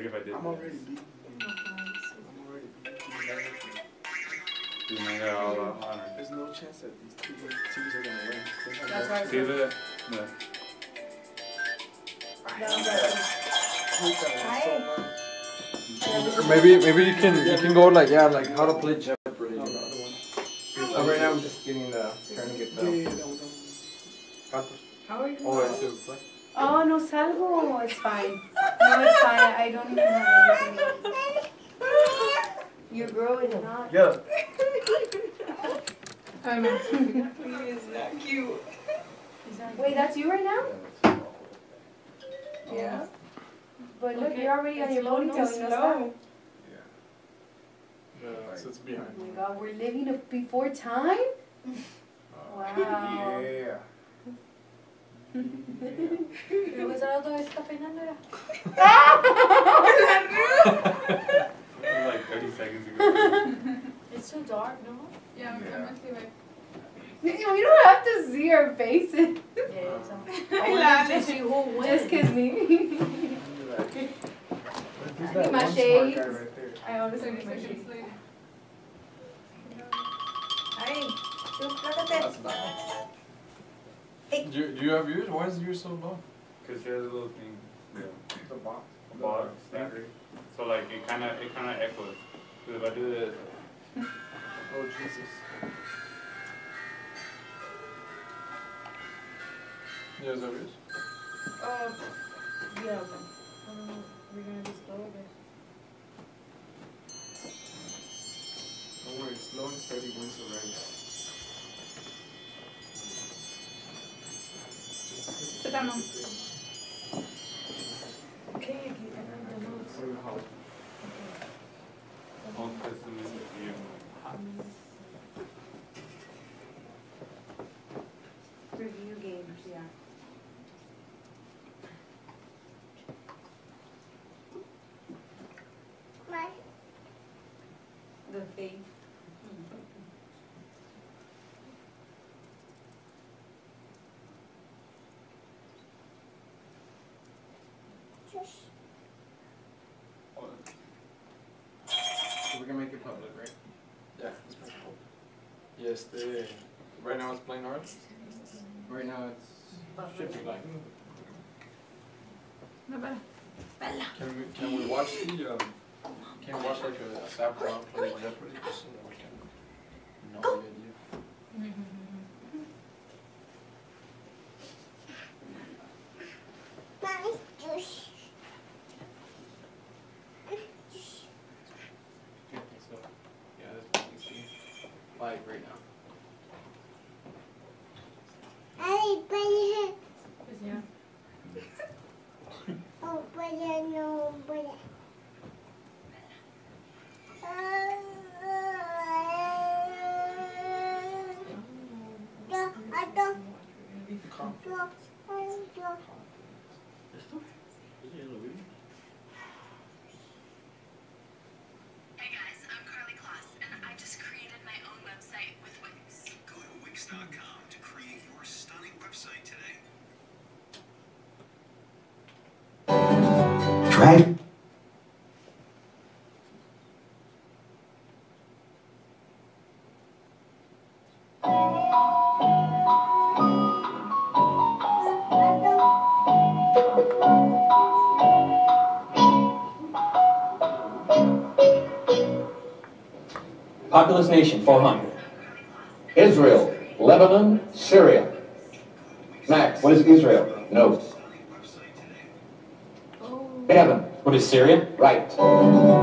if I did. I'm already beating. There's no chance that these two teams are gonna win. That's right. See that? Or maybe you can go like like how to play Jeopardy. Right now I'm just getting trying to get the. How are you? Oh, it's to play. Oh, no salgo. It's fine. No, it's fine. I don't even have anything. Your girl is not. Yeah. I know. He is not cute. Wait, that's you right now? Yeah. But look, Okay. you're already on your Slow, ponytail. no, You know slow. that? So it's behind. Oh my God, we're living before time? Wow. Yeah. Pero esa auto está peinando era. Like 30 seconds ago. It's so dark, no? Yeah, I'm gonna see like. You don't have to see our faces. Yeah, I wanted to see who wins. Just kiss me. Who's that my one smart shades. guy right there? I always 30 need my seconds shades. later. Ay, tú trátate. That's bad. Do you have yours? Why is yours so low? Because she has a little thing. The box. A box thing. So like it kind of echoes. Because if I do this. Oh Jesus. Yeah, is that yours? Yeah, okay. We're gonna be slow, I guess. Don't worry, slow and steady wins the race. Sit down, Mom. Okay, I read the notes. Old Testament view. Review games, yeah. The faith. So we can make it public, right? Yeah, let's make it public. Yes, right now it's plain hard. Right now it's should be like. No, better. Can we watch the can we watch like a background play Jeopardy just so that we can know the idea? Okay, so yeah, that's what you see live right now. Yeah. Hey guys, I'm Carly Kloss, and I just created my own website with Wix. Go to Wix.com to create your stunning website today. Try. Populous nation, 400. Israel, Lebanon, Syria. Max, what is Israel? No. Kevin, what is Syria? Right.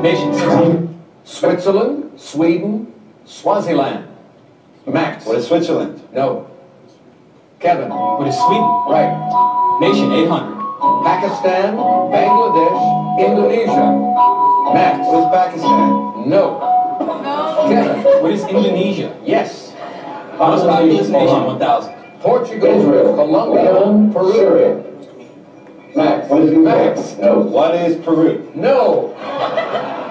Nation, 16. Switzerland, Sweden, Swaziland. Max, what is Switzerland? No. Kevin, what is Sweden? Right. Nation, 800. Pakistan, Bangladesh, Indonesia. Max, what is Pakistan? No. Kevin, what is Indonesia? Yes. Populous nation, 1,000. Portugal, Israel, Colombia, Peru. Syria. Max, what is Max? No. What is Peru? No.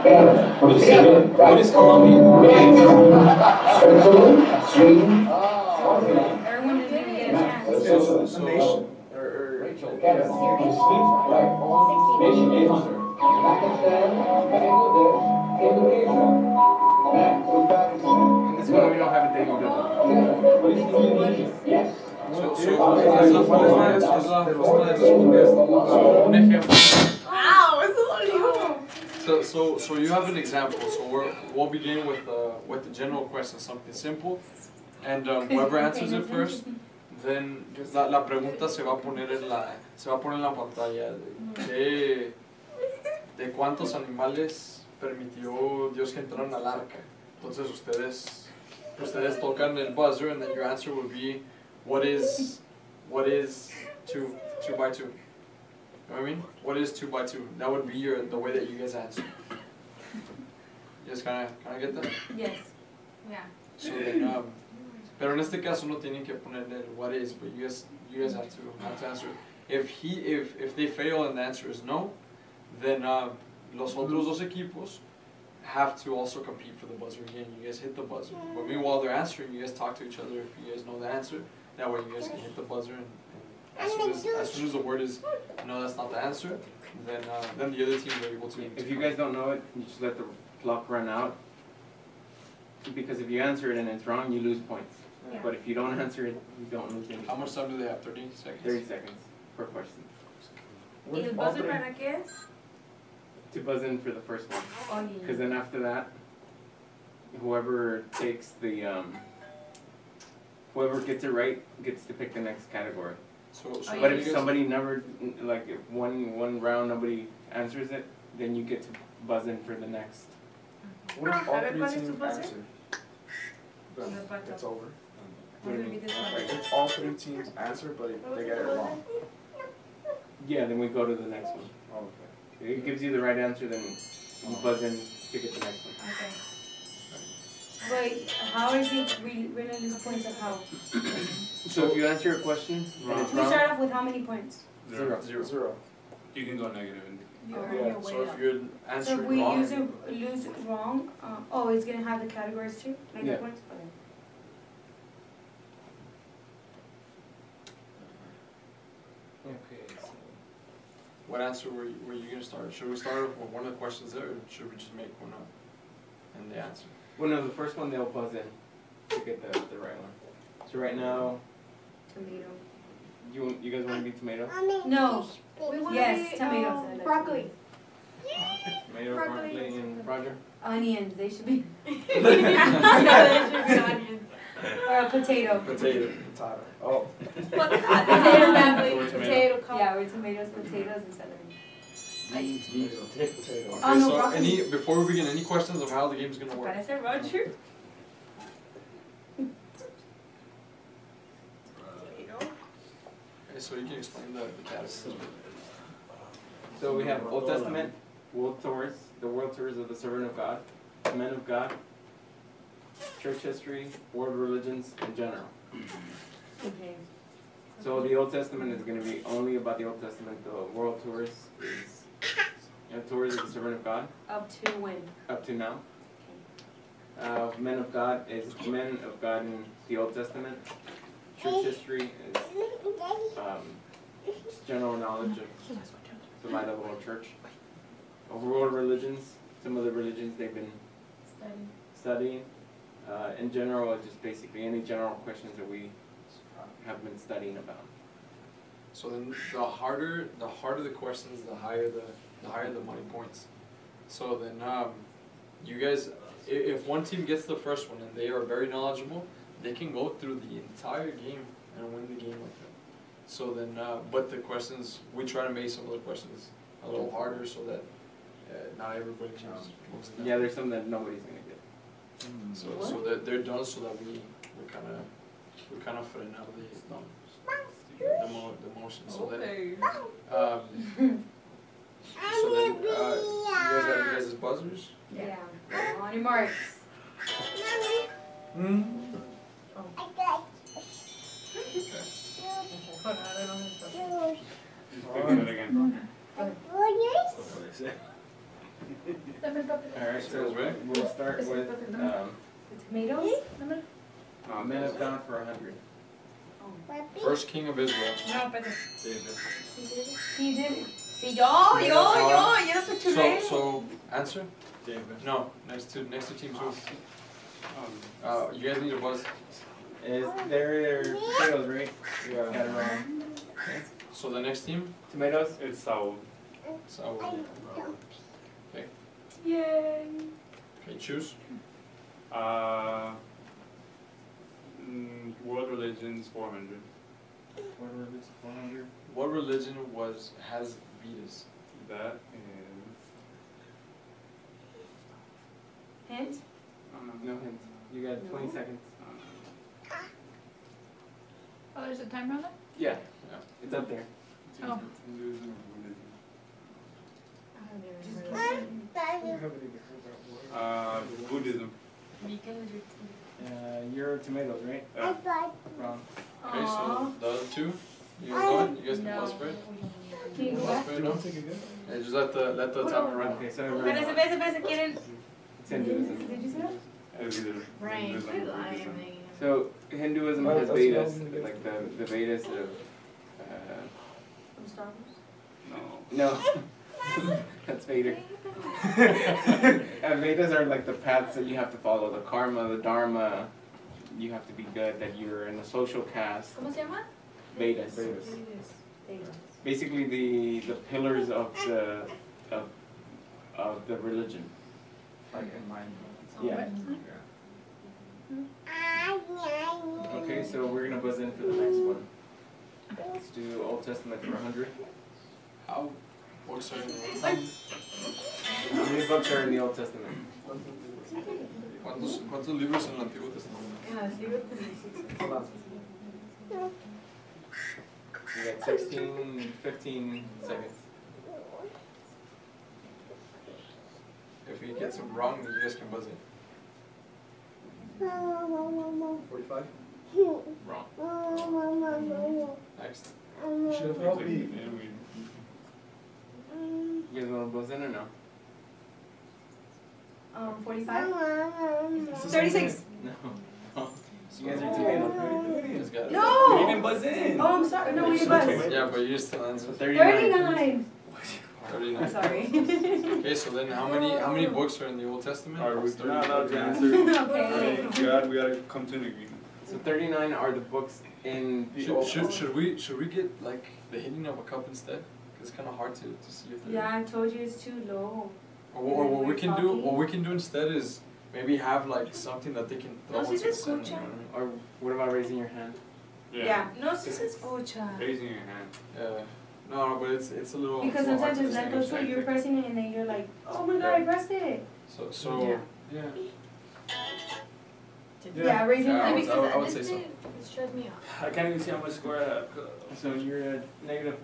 Kevin, what is Syria? What is Colombia? Max. Switzerland, Sweden. Everyone didn't even get a chance. It's a nation. Rachel, Kevin, what is Sweden? Right. Nation, 800. Pakistan, Bangladesh, Indonesia. Next. In this one we don't have a daily double. Yes. Es la forma de responder. Un ejemplo. Ow, eso dolió. So you have an example. So we'll begin with the general question, something simple, and whoever answers it first, then la pregunta se va a poner en la pantalla de cuántos animales permitió Dios que entraran al arca. Entonces ustedes tocan el buzzer, and then your answer will be what is 2 by 2. You know what I mean? What is 2 by 2? That would be the way that you guys answer. You guys kind of get that? Yes. Yeah. So then, pero en este caso no tienen que ponerle el what is, but you guys have to answer. If they fail and the answer is no, then los otros dos equipos have to also compete for the buzzer again. You guys hit the buzzer. But meanwhile they're answering, you guys talk to each other if you guys know the answer. That way you guys can hit the buzzer, and as soon as the word is no, that's not the answer, then the other teams are able to. If you guys don't know it, you just let the clock run out. Because if you answer it and it's wrong, you lose points. Yeah. But if you don't answer it, you don't lose any. How much time do they have? 30 seconds? 30 seconds per question. ¿Y el buzzer para qué es? To buzz in for the first one. Oh, Because then after that, whoever takes the, whoever gets it right gets to pick the next category. So But if somebody never, like if one round nobody answers it, then you get to buzz in for the next. What if all A ver, three ¿cuál es tu teams buzzer? answer? Me Then falta. it's over. I'll repeat this one. Like if all three teams answer, but they get it wrong. Yeah, then we go to the next one. Oh, If it gives you the right answer, then you buzz in to get the next one. Okay. Wait, how is it we're gonna lose points of how? So if you answer a question and it's We wrong, start off with how many points? Zero. okay. Zero. You can go negative. You're on Yeah, your way So up. if you're So answering if we wrong, lose wrong, oh, it's gonna have the categories too? Like the Yeah. points? Okay. okay. So what answer were you gonna start? Should we start with one of the questions there, or should we just make one up and the answer? well, no, the first one they'll buzz in to get the right one. So right now, Tomato. you guys want to be tomato? No. We want Yes, to be, tomatoes. I like broccoli. Tomato, Broccoli broccoli, is and okay. Roger. Onions, they should be. Onions. Or a potato. Potato. Potato. Oh. What the Potato potato family. Or tomato. Potato cup. Yeah, we're tomatoes, potatoes, and celery. Potato. Oh, no, so broccoli. before we begin, any questions of how the game's gonna work? Parece Roger. Okay, so you can explain the categories. So we have Old Testament, world tours, the world tours of the servant of God, men of God, church history, world religions in general. Okay. So the Old Testament is going to be only about the Old Testament. The world tours is tours of the servant of God Up to when? up to now. Men of God is men of God in the Old Testament. Church history is just general knowledge of the light of the whole church. World religions, some of the religions they've been studying. In general, it's just basically any general questions that we have been studying about. So then the harder the questions, the higher the money points. So then you guys, if one team gets the first one and they are very knowledgeable, they can go through the entire game and win the game like that. So then, but the questions, we try to make some of the questions a little harder so that not everybody moves in. Yeah, there's some that nobody's gonna get. So that they're done so that we kind of fren out the motion. So then, so then, you guys got your guys' buzzers? Yeah. On your marks. Okay, do it again. Alright, so we'll start with The tomatoes? men of God for 100. First king of Israel. No, espérate. David. He did it. Sí, yo no put So answer? David. No, next to team 2. You guys need a buzz. Is there potatoes, right? Yeah. Got it wrong. So the next team? Tomatoes? It's Saul. So, Yay. okay, choose. World religions 400. What was it? 400? What religion has Vedas? That is. Hint? No hint. You got 20 seconds. Oh, there's a timer on it? Yeah. It's up there. Oh. Hinduism or Buddhism? I haven't even heard that word. Buddhism. You're tomatoes, right? Wrong. Okay, so the other two. You guys know it? You guys can buzz for it? Can you go Buzz back? for it, no? Yeah, just let the timer run. Okay, so Espérese, ¿quieren? it's Hinduism. Did you say that? It's either Right. Hinduism or Buddhism. So Hinduism Oh, has that's Vedas, what I was like the Vedas of. From Star Wars? No. No, that's Vader. Vedas are like the paths that you have to follow, the karma, the dharma. You have to be good, that you're in a social caste. ¿Cómo se llama? Vedas. Vedas. Basically the pillars of the religion. Like in mind. Yeah. Okay, so we're gonna buzz in for the next one. Let's do Old Testament for 100. How? What's our How many books are in the Old Testament? ¿Cuántos libros en el Antiguo Testamento? You got 16, 15 seconds. If he gets it wrong, you guys can buzz in. 45? Wrong. Next. You should have helped me. You guys wanna buzz in or no? 45? 36. No. You guys are tomatoes, right? You guys got it? No! We didn't buzz in. Oh, I'm sorry. No, we didn't buzz. Yeah, but you still answer. 39. 39. I'm sorry. Okay, so then how many books are in the Old Testament? Are we It's not allowed to 39. answer? Okay. We gotta come to an agreement. So 39 are the books in the Old Should we get like the hitting of a cup instead? Cause it's kind of hard to see if they're. Yeah, I told you it's too low. Or what we can do instead is maybe have like something that they can throw No, into si the se center. escucha. You know what Or what about raising your hand? Yeah. No, si se escucha. Raising your hand. I mean? No, but it's a little. Because it's a little hard sometimes to it's like distinguish. those two, you're pressing it and then you're like, oh my god, I pressed it. So Yeah. Yeah, raising Yeah, I your would- hand. I would say so. It stressed me out. I can't even see how much score I have. So you're at negative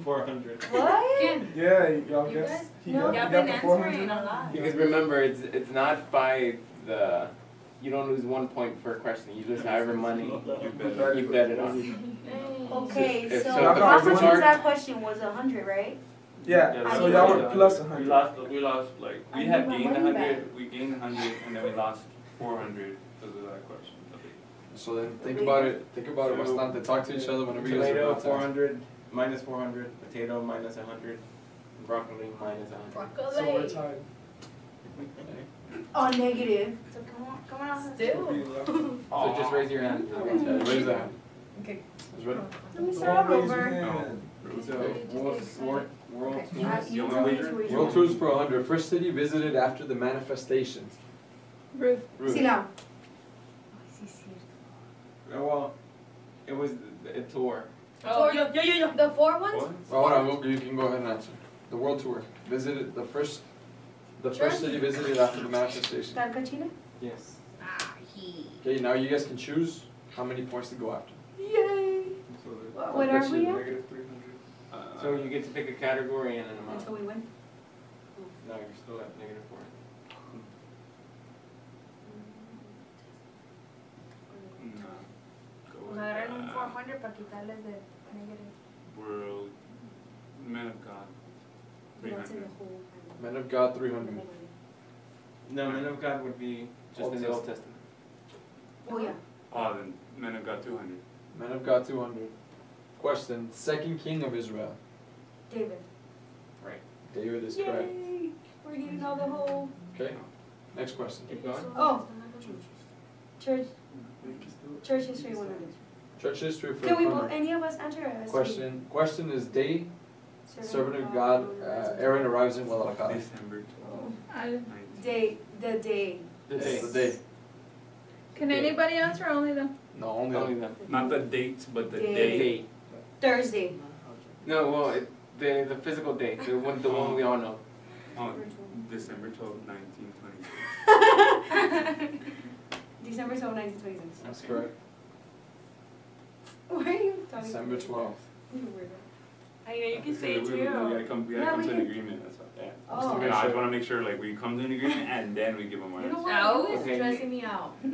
400. What? ¿Quién? Yeah, y'all You guess. guys? He No. got, Y'all he been got the answering 400. a lot. Because remember, it's not by the. You don't lose 1 point per question. You lose however money you bet it on. Hey. Okay, If so so, the how first much one- was that question? Was 100, right? Yeah, so I y'all mean- were plus We 100. lost like, I we need had my gained money 100, we gained 100, and then we lost 400 because of that question. So then think about it bastante. Talk to each other whenever you guys are Tomato about to answer. 400, minus 400. Potato minus 100. Broccoli minus 100. So we're tied. Oh, negative. So come on. Still. So just raise your hand. Raise the hand. Okay. Is ready? Let me start Don't raise your over. hand. So world Okay. tours. You World tell me tours. to raise World your tours for 100. First city visited after the manifestations. Ruth. hand. Silao. Well, it was a tour. Oh, Yo. the 4 ones? What? Oh, hold on, you can go ahead and answer. The world tour visited the first city visited after the manifestations. Carcachina? Yes. Okay, now you guys can choose how many points to go after. Yay! So What are we at? negative 300. So you get to pick a category and an amount. Until we win. No, you're still at negative 4. Pues agarren un 400 para quitarles de negative. World, men of God, That's in 300. the whole. Men of God 300. No, men of God would be just in the Old Testament. Oh, yeah. Then men of God 200. Men of God 200. Question: Second king of Israel. David. David is correct. Yay! We're getting all the whole. Okay, next question. Keep going. Oh, church history 100. Church history for Can we 100. any of us answer it? Question is day, servant of God, Aaron arrives in Guadalajara. December 12th. Day, the day. It's the day. Can anybody answer? Only them. No, only them. Not the date, but the Day. day. Thursday. No, well, the physical date, the one we all know. Oh, December 12th, 1926. December 12, 1926. That's correct. Why are you talking? December 12th. You're weird. I know, you can say it We too. gotta come to an can- agreement, that's all, yeah. Oh. I just wanna make sure, like, we come to an agreement and then we give them our You know answer. what? No. You guys Okay. are stressing me out. You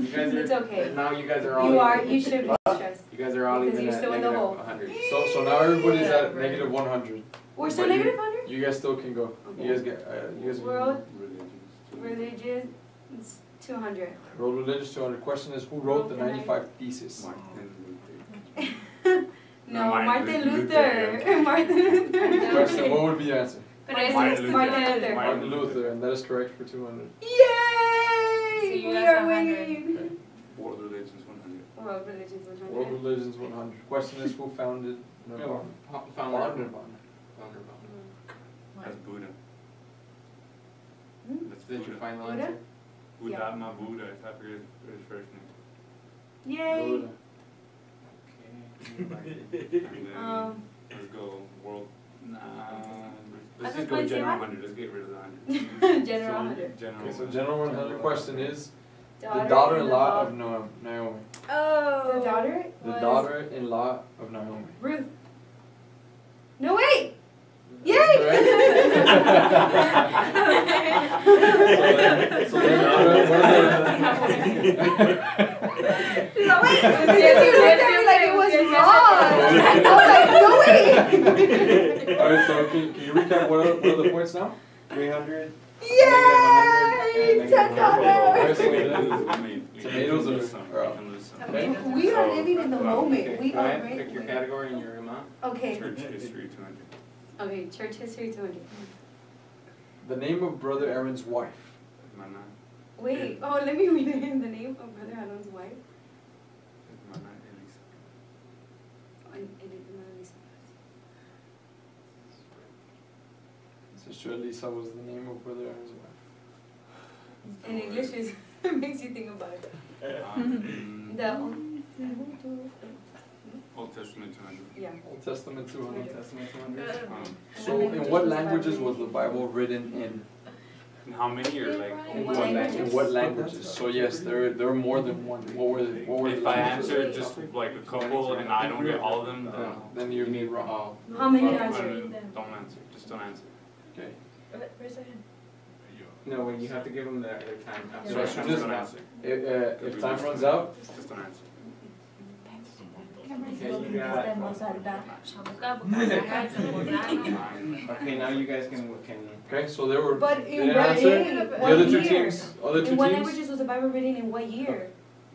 guys are. It's okay. Now you guys are all. You should be stressed. You guys are all Because even you're at still in the hole. -100. So now everybody's Yeah, at negative 100. We're still But you- negative 100? You guys still can go. Okay. You guys get. You guys. World Religions. religion, it's 200. World religious 200. Question is, who wrote the 95 Thesis? Martin No, Martin Martin Luther. Luther. Martin Luther. Question, what would be the answer? Martin Luther. Martin Luther. Martin Luther, and that is correct for 200. Yay! So you We guys are are 100. winning. World religions 100. World religions 100. World religions 100. Question is, who founded Nirvana? Founder. Nirvana. That's Buddha. Hmm? That's Did you Buddha. find the Buddha? answer? Gautama Buddha, I forget his first name. Yay! Buddha. And then, let's go world. Nah. Let's just go general 100. Let's get rid of the 100. General So, 100. General Okay, so 100. general 100 question is, the Daughter-in-law. daughter-in-law of Naomi. Oh. The daughter? The was daughter-in-law of Naomi. Ruth. No, wait! Yay! So then what are No, wait! You looked at me like it was wrong! I was like, no, wait! Alright, so can you recap what are the points now? 300. Yay! and $10! Alright, so then We tomatoes can are- lose some. We are can lose some. Okay. We are living in the moment. We Go are ahead, right. pick your category and your amount. Okay. Church history 200. Okay, church history 200. the name of Brother Aaron's wife. Mana. Wait, oh, let me read it in the name of Brother Alon's wife. Mana Elisa. Sister Elisa was the name of Brother Aaron's wife. In English, it makes you think about it. The Old Testament 200. yeah. Old Testament 200. Testament 200. So in what languages was the Bible written in? And how many are like? In what what language? In languages? what languages? So yes, there are more than one. What were the If I languages? answer just like a couple and I don't get all of them, then Then you're me wrong. How many don't answer? answer. Just don't answer. Okay. Where's the hand? No, wait, you have to give them their time. So So I just should just don't answer. if time runs out, Just don't answer. Okay, you got. Okay, now you guys can. okay. So there were. But they in didn't what answer. year? The What other two year? teams. Other two In what teams. languages was the Bible written in what year?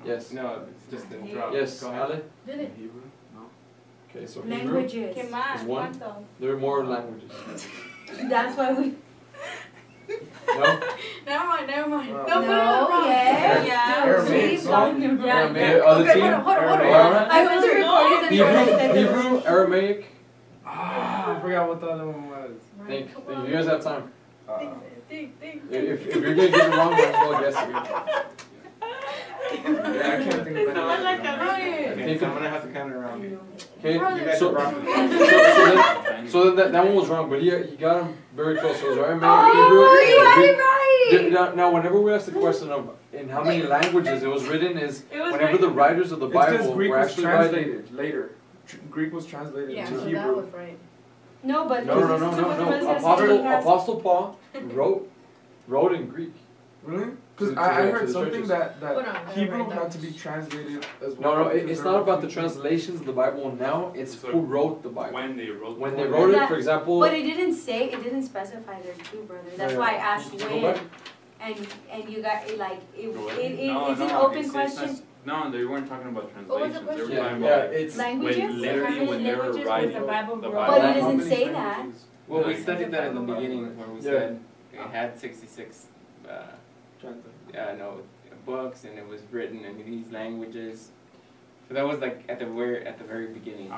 Yes. No, it's just a drop. Yes. Go ahead. Ale? Did it? Hebrew? No. Okay. So Hebrew. Languages. ¿Qué más? Is one? ¿Cuánto? There are more languages. That's why we. No. Never mind, never mind. No. Don't put it No, wrong. yes. Yeah. Aramaic. Yeah. Okay. Other team. Hold on. Alright. I was recording and Hebrew, Aramaic. Ah, I forgot what the other one was. Think. You guys have time. Think. If you're gonna get it wrong, might as well guess it. Yeah, I can't think of it. Someone like a Okay, so I'm gonna have to count it around. Okay. You guys So, are wrong. so then that one was wrong, but he got him very close. So it was Aramaic, Oh, you Hebrew. got it right! Now, whenever we ask the question of in how many languages it was written, is It was whenever the writers of the Bible Greek were was actually writing. translated later. Greek was translated Yeah, to so that Hebrew. was right. No, but No. this is what the president said he has- Apostle Paul wrote in Greek. Really? Because To I the heard something churches. that Hold on, Hebrew right, had to be translated as No, well. it's not about the translations of the Bible now. It's who wrote the Bible. When they wrote. When the they Bible. wrote it, That- for example. But it didn't specify there too, brother. That's Yeah. why I asked You go when. back? And you got it like No, it's an no, open it's question. No, they weren't talking about What was the translations. They were question? talking Yeah, about it's Languages? when literally when they were Languages was writing the Bible the wrote? But it Bible. doesn't say that. Well, we studied that in the beginning where we said it had 66 books and it was written in these languages. So that was like at the very beginning.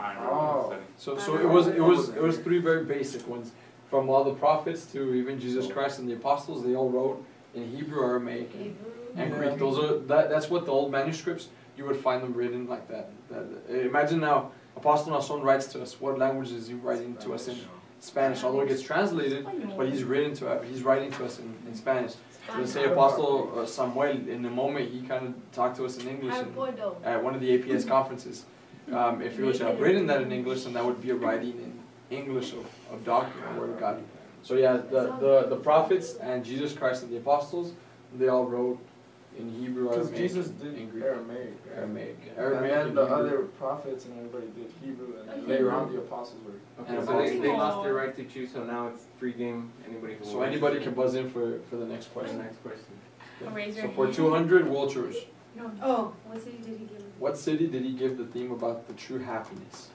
So it was three very basic ones. From all the prophets to even Jesus Christ and the apostles, they all wrote in Hebrew, Aramaic, and Greek. That's what the old manuscripts, you would find them written like that. Imagine now, Apostle Nason writes to us. What language is he writing to us in? Spanish, although it gets translated, but he's writing to us in Spanish. So let's say Apostle Samuel, in the moment, he kind of talked to us in English at one of the APS conferences. If he was to have written that in English, then that would be a writing in English of doctrine, the Word of God. So yeah, the prophets and Jesus Christ and the apostles, they all wrote in Hebrew, Because Aramaic, Jesus did and Greek. Aramaic. Aramaic And the Hebrew. other prophets and everybody did Hebrew, and later on the apostles were. Okay, so they lost their right to choose, so now it's free game. Anybody who So wants anybody to- can buzz in for the next question. Next question. Raise your So for hand. 200, world tours. Oh, what city did he give him? What city did he give the theme about the true happiness?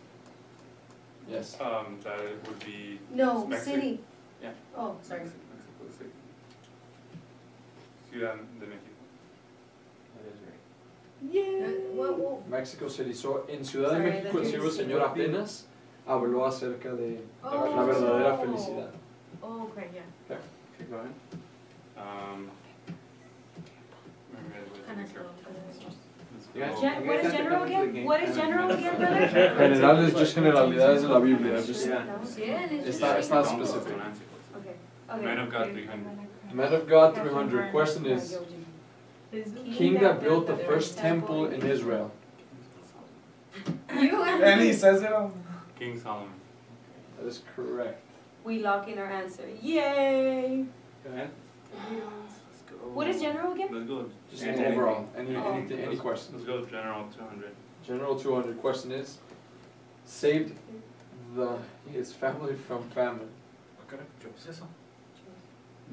Yes. That would be. No, Mexico. city. Yeah. Oh, sorry. Mexico City. Ciudad de México. That is right. What? Mexico City. So en Ciudad de Sorry, México el that cielo is- Señor apenas habló acerca de Oh. la verdadera felicidad. Oh, okay, yeah. Okay, go ahead. Maybe I would Kinda be careful. Yeah. Let's Gen- go. what is general again? What is general again, brother? Generales, just generalidades de la Biblia. Just, It's not specific. Okay. Man Okay. of God 300. Man of God 300. Question is, king that built the first temple in Israel. You And he says it on. King Solomon. That is correct. We lock in our answer. Yay! Go ahead. Let's go. What is general again? Let's go. Just Anything. overall. Any Let's questions? go general 200. General 200. Question is, saved his family from famine. ¿Qué es eso?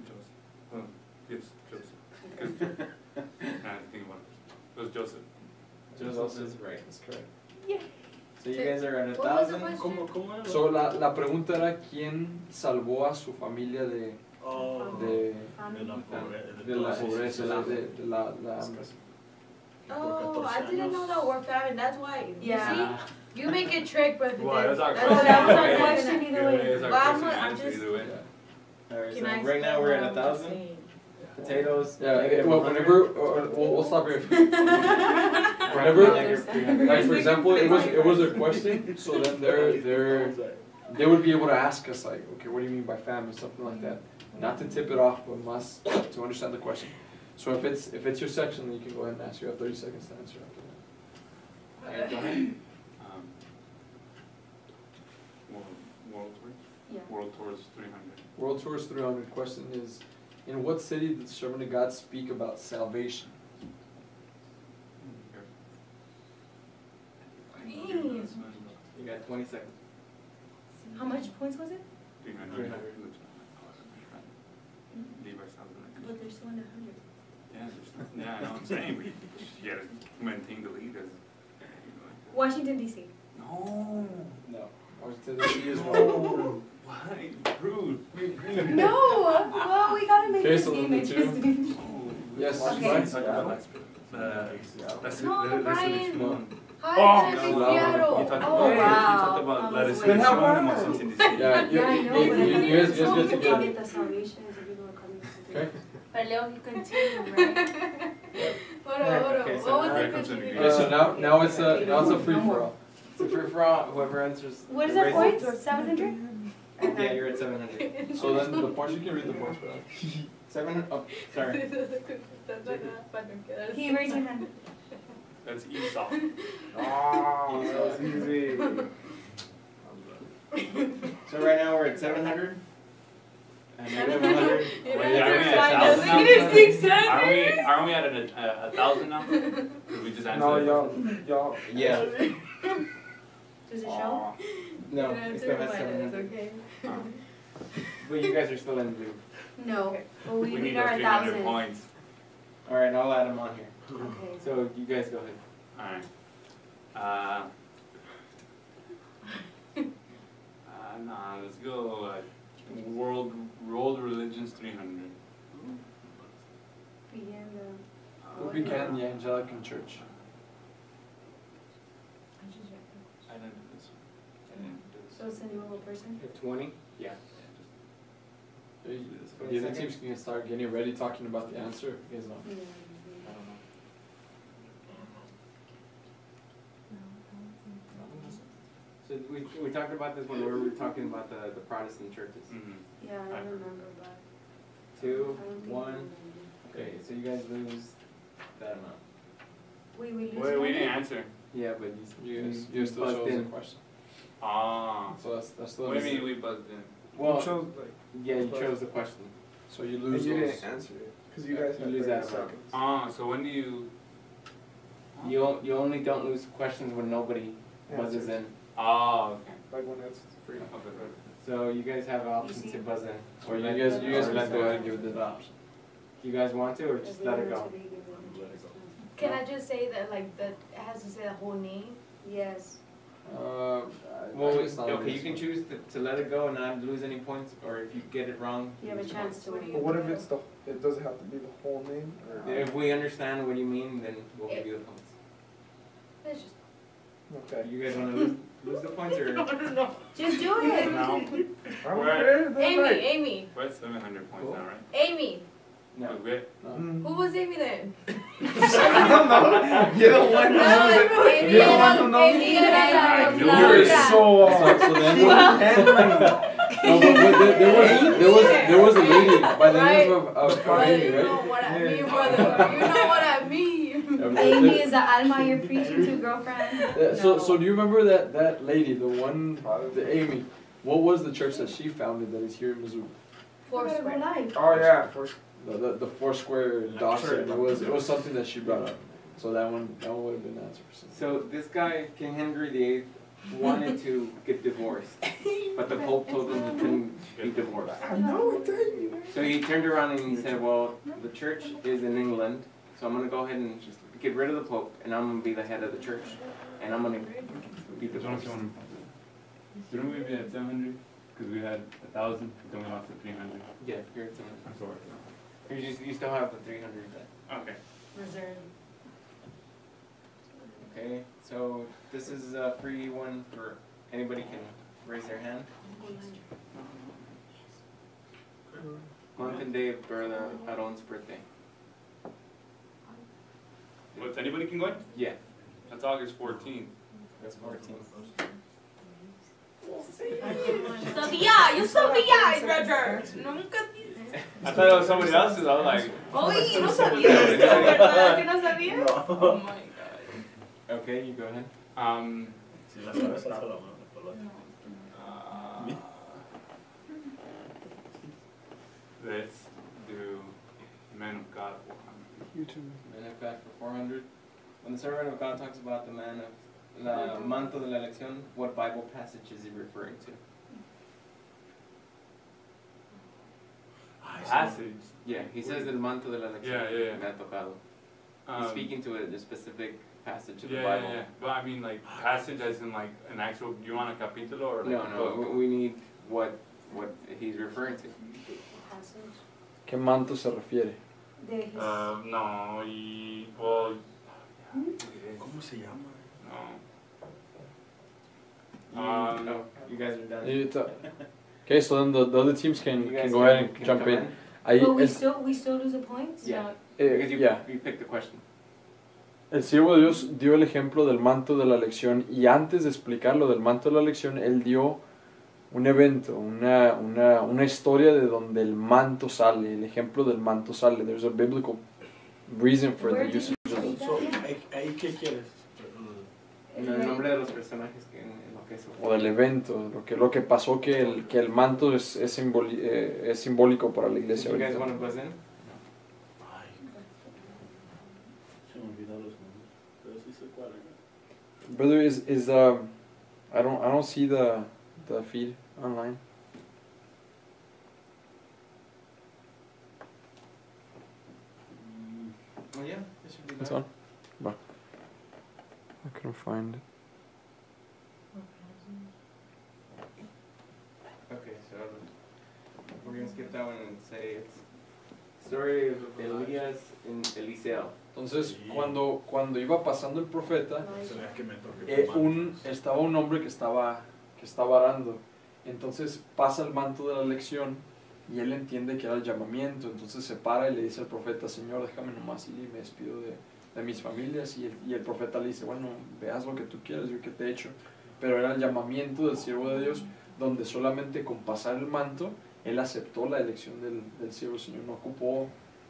Joseph. Oh, yes, Joseph. Think about it. It was Joseph. Joseph is right. That's correct. So you guys are at What was the 1,000. question? So la pregunta era quién salvó a su familia de la pobreza, de la hambre. Oh, I didn't know that word famine. That's why. Yeah. You see, you make it trick, but Well, that's our Oh, that was our Yeah, question either way. it's our Well, I'm question not- I'm answer just- either way. Alright, so Can I right now explain we're what at I'm 1,000. saying? Potatoes. Yeah, well, whenever, we'll stop here. Whenever. Like for example, it was a question, so then they would be able to ask us like, okay, what do you mean by famine, something like that. Not to tip it off, but must to understand the question. So if it's your section, then you can go ahead and answer. You have 30 seconds to answer after that. Alright, go ahead. World Tours? Yeah. World Tours 300. World Tours 300. Question is, in what city did the servant of God speak about salvation? You got 20 seconds. How much points was it? 300. 300. Leave ourselves in But there's still in 100. Yeah, I know what I'm saying. We gotta maintain the lead. Washington, D.C. No. No. Washington D.C. is wrong. Why? Rude. No! Well, we gotta make Okay, this so game number two. interesting. Yes, Okay. right? Let's talk about let's No, let's Brian. No. Hi, no, Jimmy no, Seattle. You talked Oh, about, wow. you talked about La Almost Resurrección went. and Washington D.C. Yeah, Yeah, I know, but you guys get together. together. Get the salvation as people are coming. Okay. But Leo, you continue, right? Hold on, hold on. Okay, so What was now the it comes in question? again. Okay, so now it's a free for all. So for all, whoever answers. What is the that raises- points? 700? Yeah, you're at 700. So then the points, you can read the points for that. 700. Oh, sorry. Can you raise your hand? That's Esau. Oh, that was easy. So right now we're at 700. And negative 100. Aren't we at a 1,000 now? Did we just answer No, it? y'all. Yeah. Does it show? No, we still have 700. Okay. But you guys are still in the lead. No. But We we need are those 300 1,000. points. Alright, I'll add them on here. Okay. So you guys go ahead. Alright. Nah, let's go World religions 300. Who began the Anglican Church? I didn't do this one. So it's a new person? 20? Yeah. The other teams can start getting ready talking about the answer. You guys know. I don't know. So we talked about this when we were talking about the Protestant churches. Yeah, I remember, but. 2, 1. Okay, so you guys lose that amount. Wait, we lose Wait, we money? didn't answer. Yeah, but You still buzzed chose the in. question. Ah. So that's the. What do you mean we buzzed in? Well, You chose, like, yeah, you chose the question. So you and lose you those. didn't answer it, because you guys You had lose 30 that amount. seconds. Ah, so when do you? You only don't lose questions when nobody buzzes in. Oh, okay. Like when it's free. Okay, right. So you guys have an option to buzz in. Or you let- guys or can let go the- ahead and give it the option. You guys want to, or just let it go? Can I just say that like that it has to say the whole name? Yes. Well, okay, you can choose to let it go and not lose any points, or if you get it wrong. You have a lose chance to win. But what if it's it doesn't have to be the whole name? points. Or? If we understand what you mean, then we'll give you the points. It's just Okay. You guys want to lose the points, or? no. Just do it. No. Okay, that's right. Amy. We're at 700 points now, right? Amy. No. Okay. Who was Amy then? I don't know. You're the one who knows it. Amy You're the one who knows Amy it. I knew You're it. so So then. handling. No, but there was a lady by the name of Brother, Amy, you know right? what I mean, brother. You know what I mean. Amy is the alma you're preaching to, girlfriend. So do you remember that lady, the Amy? What was the church that she founded that is here in Missouri? Foursquare. Oh yeah, for The Foursquare doctrine. It was something that she brought up. So that one would have been the answer. So this guy, King Henry VIII, wanted to get divorced, but the Pope told him he couldn't be divorced. I know it. So he turned around and he said, well, the church is in England, so I'm going to go ahead and just get rid of the Pope, and I'm going to be the head of the church, and I'm going to be divorced. Didn't we be at 700? Because we had 1,000, then we lost to 300. Yeah, here it's I'm sorry. you still have the 300 then. Okay. Reserve. Okay, so this is a free one for anybody can raise their hand. Month and day of birth of Aaron's birthday. What, anybody can go in? Yeah, That's August 14th. that's 14. Sabía, yo sabía, Roger. Nunca dices. I thought it was somebody else's. I was like, Oye, no sabía esto, ¿verdad? ¿Que no sabía? Oh my god. Okay, you go ahead. Let's do Men of God 400. Man of God for 400. When the servant of God talks about the man of la manto de la elección, what Bible passage is he referring to? Passage. Yeah, he says el manto de la elección. Yeah. Me ha tocado. He's speaking to a specific passage of the Yeah, Bible. yeah. But I mean, like, passage as in, like, an actual, do you want a capítulo or like a No, book? we need what he's referring to. ¿Qué manto se refiere? No, y, well, ¿Cómo se llama? no. No, you guys are done. Okay, so then the other teams can You guys go ahead and can jump come in. Ahí, But we still lose the points? Yeah. eh, Because you, yeah. you picked the question. El siervo de Dios dio el ejemplo del manto de la elección y antes de explicar lo del manto de la elección, él dio un evento, una historia de donde el manto sale, el ejemplo del manto sale. There's a biblical reason for the usage of it. ¿Ahí qué quieres? El nombre de los personajes que en lo que es. O del evento, lo que pasó que el manto es simbólico para la iglesia. You guys ahorita. want to buzz in? Se me olvidaron los nombres, pero sí sé cuál era. Brother, is I don't see the feed online. Oh yeah, this should be It's good. on. Bah. I couldn't find it. Okay, so we're gonna skip that one and say it's story of Elías and Eliseo. Entonces, cuando iba pasando el profeta, Sería que me toque estaba un hombre que estaba arando. Entonces pasa el manto de la lección y él entiende que era el llamamiento. Entonces se para y le dice al profeta, Señor, déjame nomás ir y me despido de mis familias. Y el profeta le dice, bueno, veas lo que tú quieras, yo qué te he hecho. Pero era el llamamiento del siervo de Dios, donde solamente con pasar el manto, él aceptó la elección del siervo del Señor.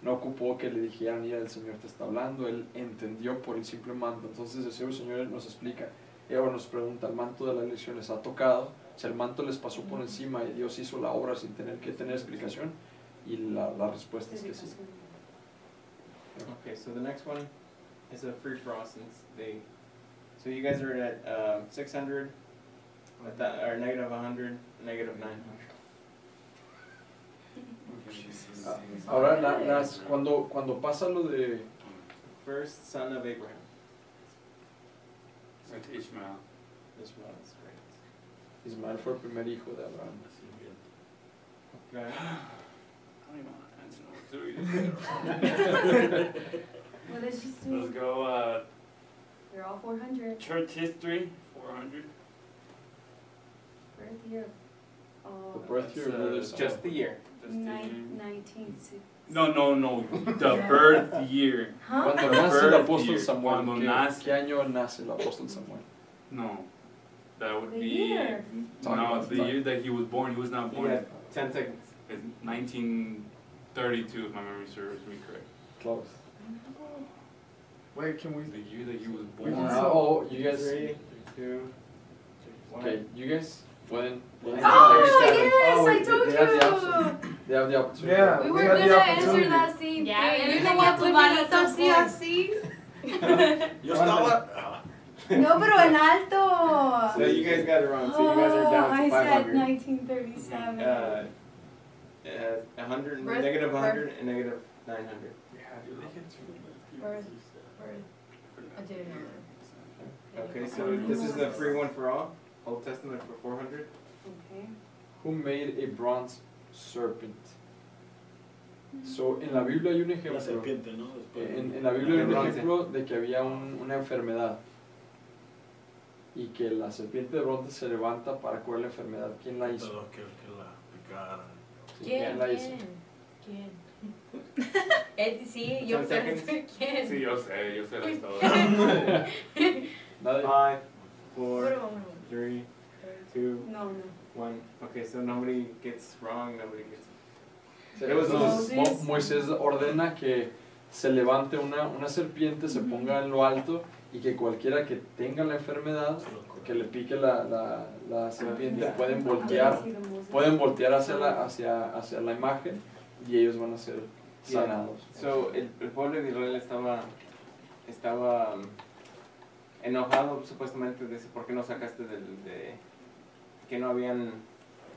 No ocupó que le dijeran, mira, el Señor te está hablando, él entendió por el simple manto. Entonces el siervo del Señor nos explica, o nos pregunta, ¿el manto de la elección les ha tocado? O sea, el manto les pasó por encima y Dios hizo la obra sin tener que tener explicación. Y la respuesta es que sí. Okay, so the next one is a free for all so you guys are at 600, or negative 100, negative 900. Ahora, cuando pasa lo de First son of Abraham. It's Ishmael. Ishmael, that's great. Ismael fue el primer hijo de Abraham. Okay. I don't even want to answer. What did she say? Let's go, You're all 400. church history, 400. Birth year. The birth year of That's, Just the year. That's the year. 1960. No, the birth year. Huh? Cuando The nace el birth apóstol year. Samuel, Cuando nace. ¿qué año nace el apóstol Samuel? No, that would The be, year. no, the year that he was born, he was not born. Yeah, 10 seconds. It's 1932, if my memory serves me correct. Close. Wait, can we? The year that he was We born. can Oh, you guys. 3, 2, 1. Okay, you guys pueden. Oh, yes, I told they have the you. option. They have the opportunity. Yeah. We We were had the gonna answer opportunity. that same Yeah, thing. we You had know the what, tu manito opportunity. así así. Yo estaba. No, pero en alto. So you guys got it wrong. So you guys are down to I said 500. 1937. 100, Birth- negative 100, and negative 900. Birth. I didn't know that. Okay, so this is the free one for all. Old Testament for 400. Okay. Who made a bronze serpent? So, en la Biblia hay un La ejemplo. serpiente, ¿no? Después. En la Biblia hay un De bronce. ejemplo de que había una enfermedad y que la serpiente de bronce se levanta para curar la enfermedad. ¿Quién la hizo? Todo que la picara. Sí, ¿Quién? la hizo? ¿Quién? Sí, yo 10 seconds. pensé quién. Sí, yo sé la historia. Nadie. 5, 4, Bueno, 3, 2, No, no. 1. Okay, so nobody gets wrong, nobody gets. Entonces, Moisés ordena que se levante una serpiente, se ponga en lo alto y que cualquiera que tenga la enfermedad, que le pique la serpiente, pueden voltear hacia la imagen y ellos van a ser sanados. So, el pueblo de Israel estaba enojado supuestamente de por qué no sacaste que no habían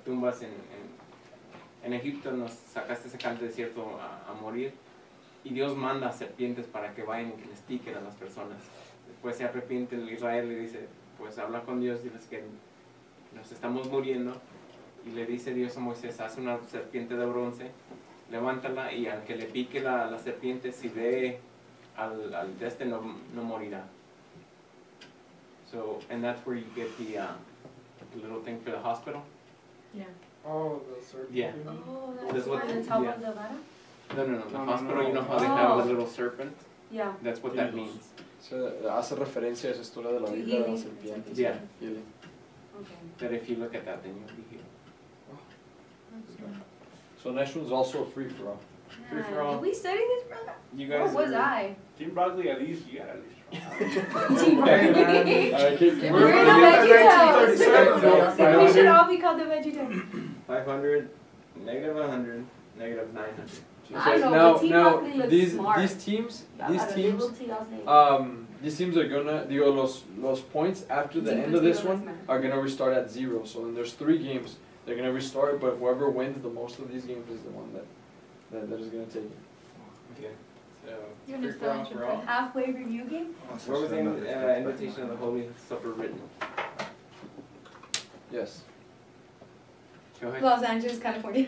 tumbas en Egipto, nos sacaste sacar del desierto a morir, y Dios manda serpientes para que vayan y que les piquen a las personas. Después se arrepiente el Israel y dice, pues habla con Dios, diles que nos estamos muriendo, y le dice Dios a Moisés, haz una serpiente de bronce, levántala, y al que le pique la serpiente, si ve al de este no morirá. So, and that's where you get the little thing for the hospital. Yeah. Oh, the serpent. Yeah. Oh, That's that's what- why. On top yeah. of the vara? No, the No, hospital, no. you know how they have Oh. the little serpent? Yeah. That's what that means. Se hace referencia a esa historia de la To Biblia de la healing. serpiente. Yeah. Healing. Okay. That if you look at that, then you'll be healed. So next one's also a free for all. Free for all. Did we study this, brother? You Where guys was are- I? Team Broccoli, at least, you got at least. Team Broccoli. We're We're gonna the get VeggieTales. We should all be called the VeggieTales. 500, negative 100, negative 900. I know, now, but Team now Broccoli looks these smart. these teams Um, these teams are gonna los points after the end of this one are gonna restart at 0. So then there's 3 games. They're gonna restart, but whoever wins the most of these games is the one that is gonna take it. Okay. So, You're free gonna for all start for all. halfway review game? Where was the invitation of the Holy Supper written? Yes. Go ahead. Los Angeles, California.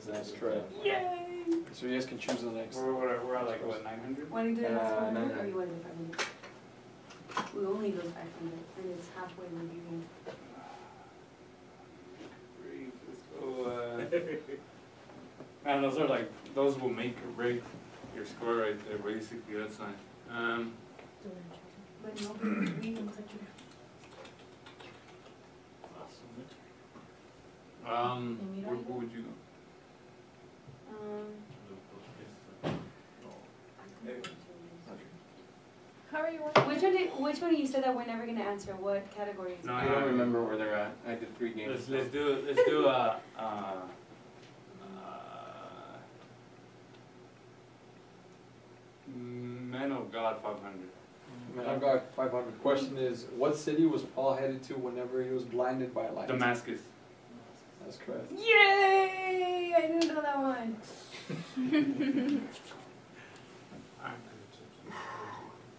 That's correct. Yay! So you guys can choose the next. We're at like, what, 900? Want to do the next one? 900. Or you want to do 500? We only go 500, and it's halfway reviewing. Let's go, man, those are like, those will make or break your score right there, basically, that's fine. But no, we don't touch it. Where would you go? How are you? Which one you said that we're never gonna answer? What category? No, I don't remember where they're at. I did 3 games. Let's do Men of God 500. Man, I've got 500. Question is, what city was Paul headed to whenever he was blinded by light? Damascus. That's correct. Yay! I didn't know that one.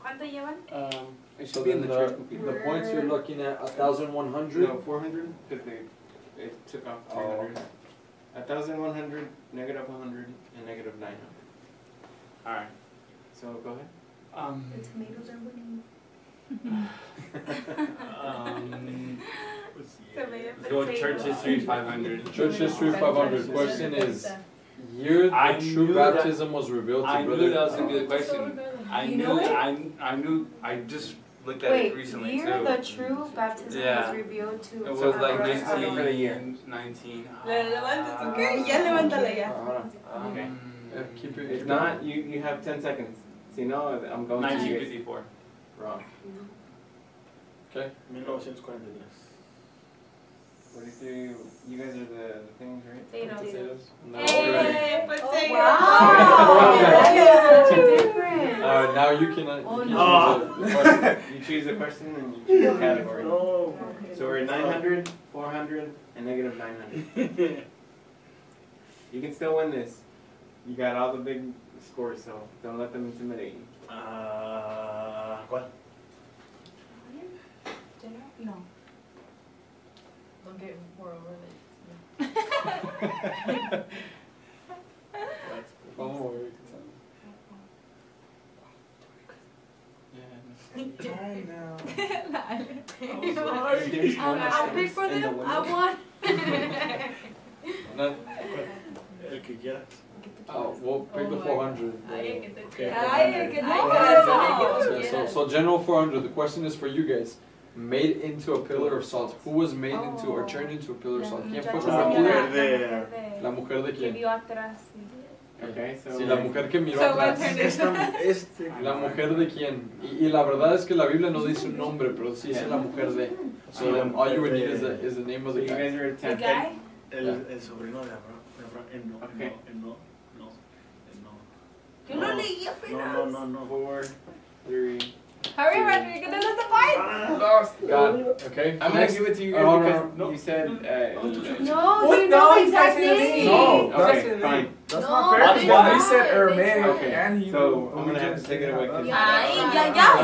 ¿Cuánto llevan? It So should be in then the church computer. the points you're looking at 1,100. No, 400, because it took off 300. 1,100, negative 100, and negative 900. Alright. So go ahead. The tomatoes are winning. Let's go church history 500. Church history 500. Question is, year I the true knew that- baptism was revealed to I brother. knew that was a good question. You know it? I knew, I just looked at Wait, it recently year too. the true baptism Yeah. was revealed to. It was So like brother for the year. 19. Okay, ya levántala ya. Okay. Keep it. If not, you have 10 seconds. So you know I'm going to you guys 1954. wrong. Okay. 1943. 43, you guys are the things, right? Potatoes. No. Hey, Oh, potato. wow! That is different. Now you can Oh, choose no. a question. You choose a question and you choose a category. No. So we're 900, 400, and negative 900. You can still win this. You got all the big scores, so don't let them intimidate you. ¿Cuál? No. Don't get more over it. Vamos a ver. Time now. There's I'll pay for in the them. window. I want. No. El que quiera. We'll pick the 400. So general 400. The question is for you guys. Made into a pillar of salt. Who was made into or turned into a pillar of salt? ¿Quién fue convertida? La mujer de Que quién? vio atrás. Okay, so Sí, la mujer que miró So what atrás. turned into? La mujer de quién. Y la verdad es que la Biblia no dice un nombre, pero sí dice la mujer de. So then all you would need is the name of so the you guy. guys are at The 10. guy? El sobrino de Abraham. No. Okay. Yo lo leí apenas. No. 4, 3. Hurry, man, you're gonna lose the point. God. Okay. I'm gonna give it to you Oh, guys no, because you said. No, you know the exact name. No. Okay, fine. That's No, not fair. That's why we said Aramaic. Okay, so I'm gonna have to take it away. 'cause- Y'all haters. Y'all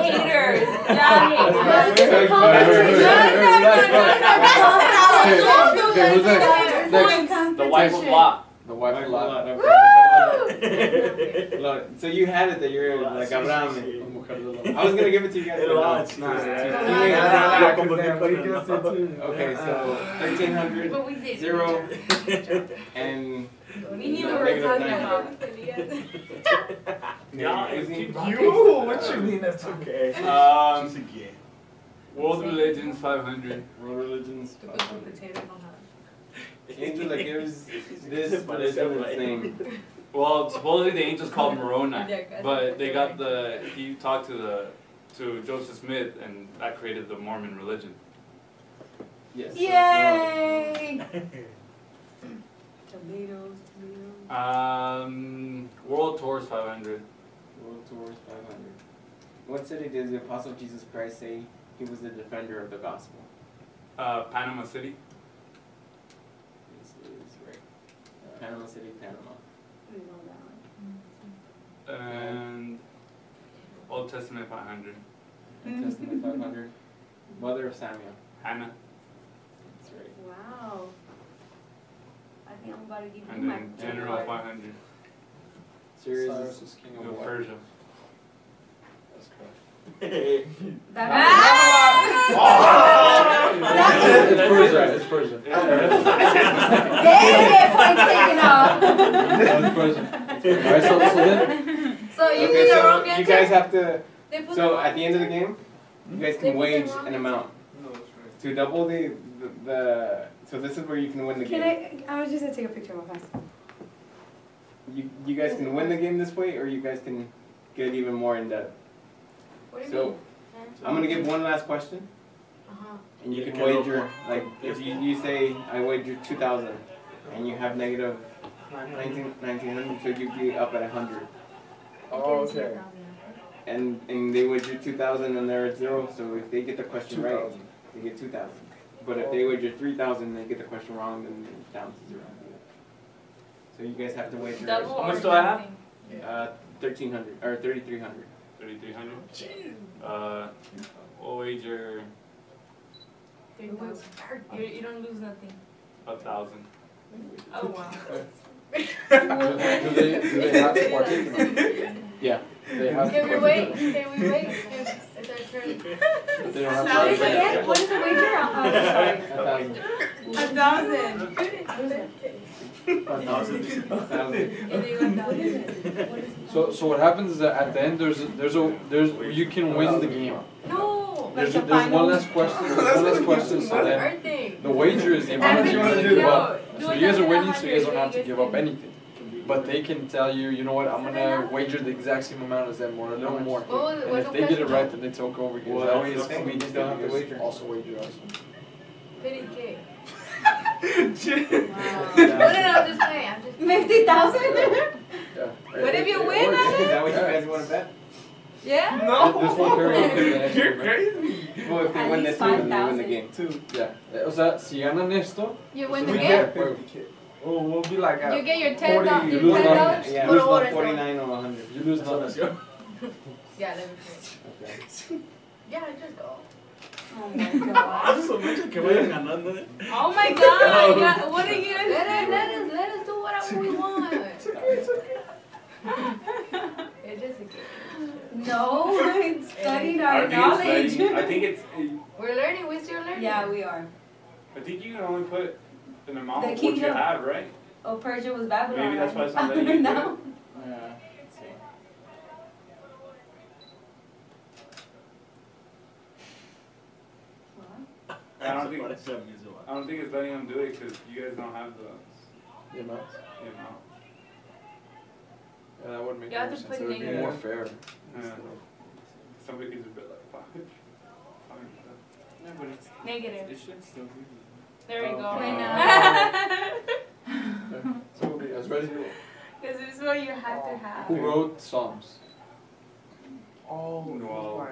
That's haters. not Okay, who's next? The wife of Lot. The wife of Lot. Look, so you had it that you're like Abraham. La mujer de Lot. I was gonna give it to you guys. but no. Lot. Okay, so 1300, But we did. 0, and We knew we were negative talking 900. about. Yeah, What you mean that's okay? World religions 500. World religions. Potato. The angel that gives this religion its name. Well, supposedly the angels called Moroni, but they got he talked to Joseph Smith, and that created the Mormon religion. Yes. Yay! Tomatoes. World tours 500. World Tours 500. What city did the Apostle Jesus Christ say he was the defender of the gospel? Panama City. This is right. Panama City, Panama. And Old Testament 500. Old Testament 500. Mother of Samuel. Hannah. That's right. I'm about to give you And my then general card. 500. Serious Cyrus is is king Go of what? Persia. That's correct. That It's Persia. It's Persia. They get points taken off. It's Persia. Alright, so then. So you Okay, put the so wrong you answer? guys have to. They put the So wrong at the end of the game, you guys They can put the wage wrong an answer. amount No, that's right. to double the. So this is where you can win the Can game. I was just gonna take a picture real fast. You guys can win the game this way, or you guys can get even more in depth. What do you So mean? I'm gonna give one last question, Uh-huh. and you can Okay. wager. Like if you say I wager 2,000, and you have negative 1900, so you'd be up at 100. Oh, okay. And they wager 2,000 and they're at 0. So if they get the question right, they get 2,000. But if they wager 3,000 and they get the question wrong, then they're down to 0. So you guys have to wager Double How much or do I have? nothing? 1,300 or 3,300. 3,300. We'll wager 3,000. You don't lose nothing. 1,000. Oh wow. Do they have to partake or not? Yeah. They have to Can we partake. wait? Can we wait? It's our turn. They don't have to What is partake. again? What is the wager? Oh, sorry. 1,000. 1,000. 1,000. So what happens is that at the end there's you can win the game. No. There's the one final? last question. One last question. So then Our thing. the wager is the amount that you want to give up. Do So you guys are another winning, so you guys don't have to 100, give up anything. But they can tell you, you know what, I'm gonna wager the exact same amount as them or a little more. And if they get it right, then they take over. Because Well, that that's way the it's thing, convenient. you still have to They wager. also wager us. 50K. Wow. No, I'm just playing. I'm just 50,000? Yeah. What if you win Is on it? that what you guys want to bet? Yeah? This won't carry on to the next You're game, right? crazy. Well, if they At win least this one, then they win the 5,000. game. Yeah. O sea, si ganan esto, You win so the we game? get juego. Oh, we'll be like You get your $40, $10. you lose $10? nothing. Yeah, Lose it's about nothing. 49 or 100. You lose nothing. Yeah, let me try. Okay. Yeah, just go. Oh my god. Eso, mucho que vayan ganando, eh. Oh my god. Yeah, what are you Let gonna us, let us do whatever we want. It's okay. It's just a game. No, it's studying our I think knowledge. it's like, I think it's. We're learning. We're still learning. Yeah, we are. I think you can only put an amount The of what you kingdom. have, right? Oh, Persia was Babylon. Maybe that's why it's not right? letting you do it. No. Yeah. I don't think. Parece a mí ese vato. I don't think it's letting them do it because you guys don't have the You know? amount. Yeah, that would make You have more to sense. put It would be negative. more fair. Yeah. Somebody could just be like, fuck it. Yeah, but it's, Negative. it should still be. There we go. I So you guys ready? Because this is what you have to have. Who wrote Psalms? Oh, well.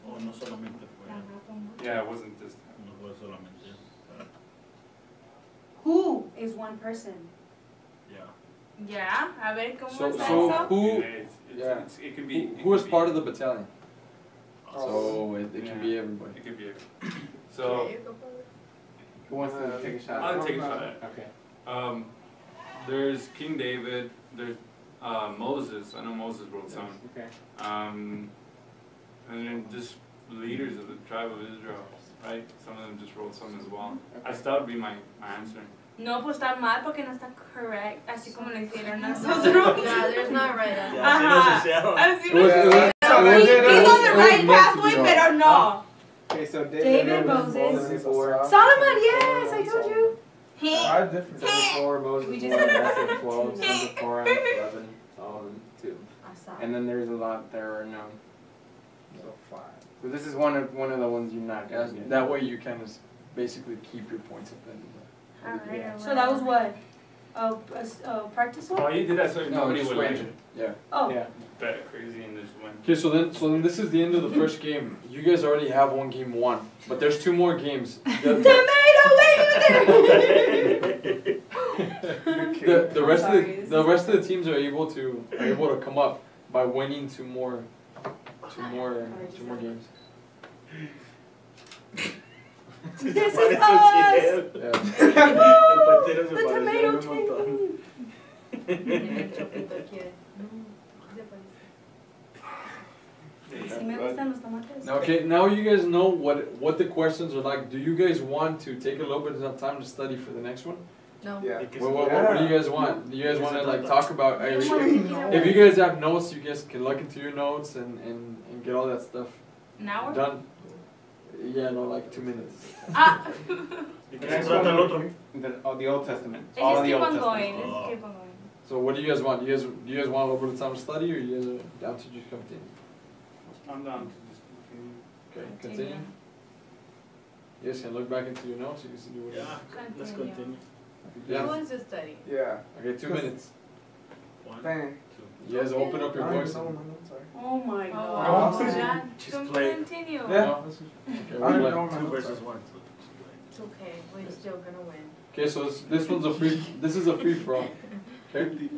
O no solamente fue. Yeah, it wasn't this time. No fue solamente. Who is one person? Yeah. Yeah, a ver cómo So está so eso. who Yeah, it could be. who was part of the battalion? So it Yeah. can be everybody. It could be. So Who wants to take a shot? I'll take a shot at it. Okay. There's King David. There's Moses. I know Moses wrote some. Okay. And then just leaders of the tribe of Israel, right? Some of them just wrote some as well. I thought that would be my answer. No, pues está mal porque no está correct, así como lo hicieron nosotros. Yeah, there's not right answer. Ya, así nos hicieron. Así It nos was- it was- He's on the right meant to pathway, be. pero no. Okay, so David, Moses. 74. Solomon, yes, I told you. He. 74, Moses We 1, just- Esther 12, Sons of Korah 11, Solomon 2. And then there's a lot that are known. So 5. So this is one of the ones you're not Yeah, gonna get. that way you can just basically keep your points at the end of Alright, So that was what? Practice Oh, one? you did that so No, nobody just would like wager. Yeah. Oh. Yeah. bet crazy and just win. Okay, so then this is the end of the first game. You guys already have one game won, but there's 2 more games. Tomato, The rest of the teams are able to come up by winning 2 more games. This is us. Yeah. El patero se The parece tomato El chopito quiere. Sí me gustan los tomates. Okay, now you guys know what the questions are like. Do you guys want to take a little bit of time to study for the next one? No. Yeah. What do you guys want? Do you guys want to like talk about? If you guys have notes, you guys can look into your notes and get all that stuff An hour? done. Yeah, no, like 2 minutes. Ah. ¿Y qué se trata el otro? The Old Testament. They All just the keep Old on Testament. going. They just keep on going. So what do you guys want? Do you guys want a little bit of time to study, or you guys are down to just continue? I'm down to just continue. Okay, continue. You guys can look back into your notes. You can see what. Yeah, let's continue. Who Yeah. wants to study? Yeah. Okay, 2 minutes. One, Bang. You guys open up your voice. Oh my Oh, god. wow. Yeah. Just play. Continue. Yeah. Okay, I we'll play. know. 2 versus 1. So It's okay. We're still gonna win. Okay, so this one's a free. This is a free for all. Okay.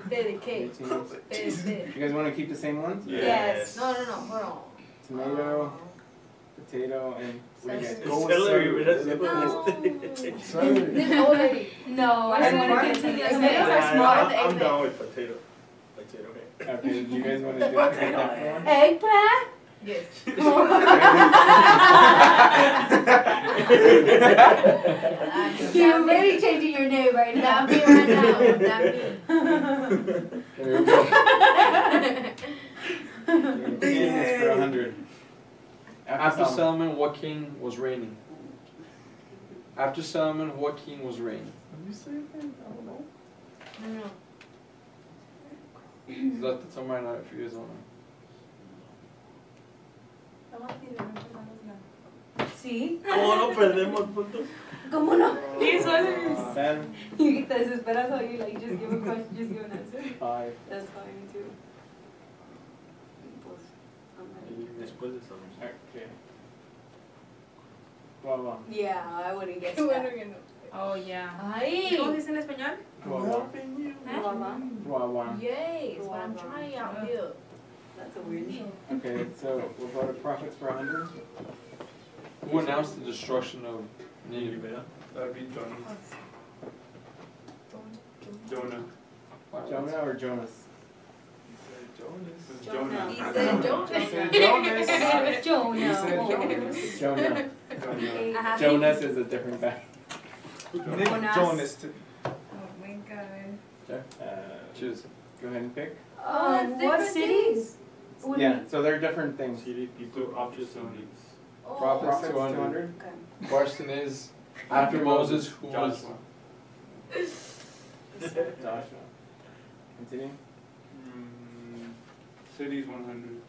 Dedicate. You guys want to keep the same ones? Yes. No, hold on. Tomato, potato, and what do you guys? Go with celery. That's it. Celery. This already. No, I don't want to continue. Tomatoes Yeah, are small. I'm down with potato. Potato, okay. Okay, do you guys want to do that for one? Eggplant? Yes. You're really changing your name right now. Not me right now. Not me. Okay, here we go. This for 100. After Solomon, what king was reigning? After Solomon, what king was reigning? Did you say anything? I don't know. No. Is that somewhere now if you guys don't know? Sí. ¿Cómo no perdemos puntos? ¿Cómo no? This one is. 7, You te desesperas so you like just give a question, just give an answer. 5, That's fine too. Pues, Después de eso. okay. Guava. yeah, I wouldn't guess Bueno that. que no. Oh, yeah. Ay. ¿Cómo se dice en español? Guava. Guava. Guava. Yes, what I'm trying out here. That's a weird name. Okay, so we'll go to profits for 100. Who announced the destruction of Nineveh? That'd be Jonah. Jonah. Jonah or Jonas? It's Jonah. He Jonah. said Jonah. Jonah. You said Jonas. Jonah. Jonah. Jonas is a different guy. Jonas. Oh, my God. Choose. Go ahead and pick. What different cities? Yeah, so they're different things. CD people options on it. Oh. Profits 200. 200. Okay. Question is, after Moses, who was? Joshua. Joshua. Continue. Cities 100.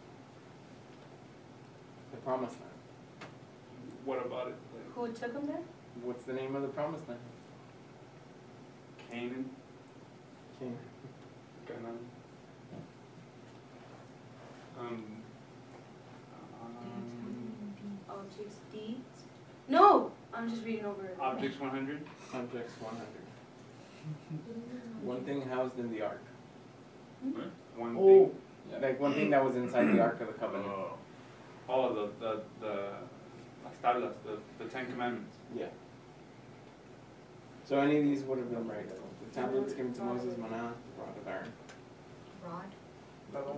The promised land. What about it? Like Who took him there? What's the name of the promised land? Canaan, King. Canaan. Objects, deeds? No! I'm just reading over it. Objects 100. Subjects 100. One thing housed in the ark. One Oh. thing. Like one thing that was inside the ark of the covenant. Oh, the las tablas, the 10 Commandments. Yeah. So any of these would have been right. The tablets given to Moses, Maná, the rod of Aaron. Rod.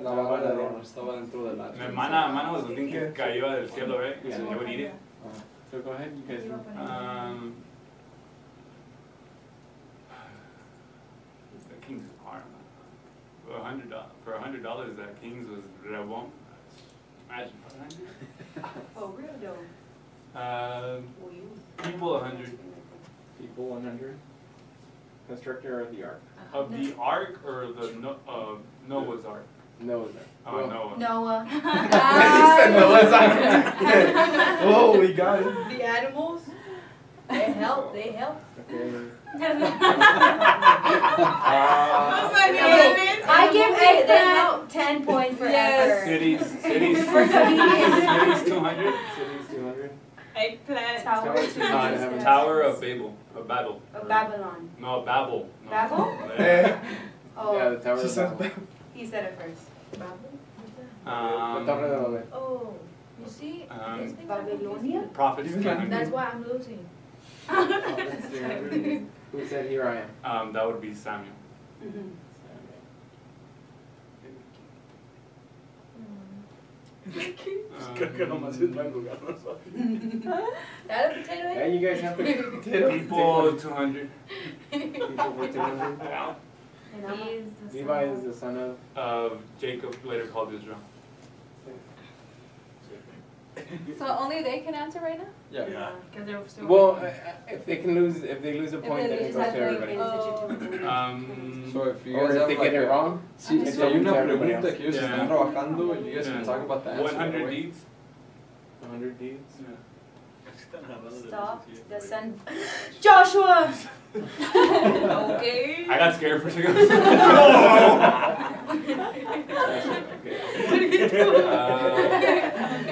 La vara de Aaron estaba dentro del arca. Mana was the thing que cayó del cielo, right? Yeah. So they would eat it. So go ahead, you guys. The King's hard, man. For $100, that King's was Rehoboam. Imagine, Oh, real though. people 100. People 100. Constructor of the ark. Of the ark or the Noah's ark? Noah's ark. Oh, Noah. Noah. He said Noah's ark. Oh, we got it. The animals. They help. They help. Okay. I give eggplant 10 points for effort. Cities For 200. Cities 200. Eggplant. Tower Tower of two. No, I haven't. Tower of Babel. Of Babel. Of Babylon. No, Babel. No. Babel? Yeah. Oh, Yeah, the Tower of Babel. he said it first. The Torre de Babel. Oh, you see? Um, These things are Babylonia? Prophets confusing. 200. That's why I'm losing. Prophets 200. Who said here I am? That would be Samuel. Mhm. Creo que nomás es blanco, cabrón. That a potato Yeah, head? you guys have to. People 200. People for 200. Yeah. He is the Levi son is the son of. Jacob, later called Israel. So only they can answer right now? Yeah. Yeah. Because they're so Well, if they lose a point, then it Just goes have to to everybody. So if you Or guys if have they like get it a, wrong, si it's hay open una to everybody pregunta else. que ellos Yeah. están trabajando, you guys Yeah. can talk about the answer. 100 right away. deeds. 100 deeds. Están agarrando de Stop los the sun. Joshua! okay. I got scared for a second.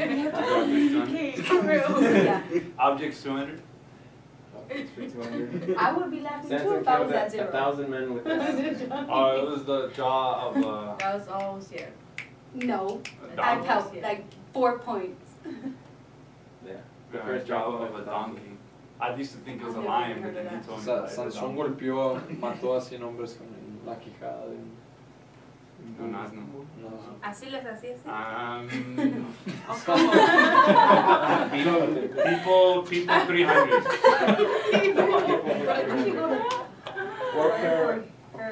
Okay, for real. Yeah. Objects 200. For 200. I would be laughing too Samson if I was killed at 0. 1,000 men with this. Oh, it was the jaw of a That was all Sierra. No, I donkey. felt like 4 points. Yeah. First jaw of a donkey. I used to think it was a lion, but then he told me that it's a Sansón donkey. golpeó, mató a 100 hombres con la quijada de No, no, no. Así les hacía así. Oh, come on. People 300. Worker.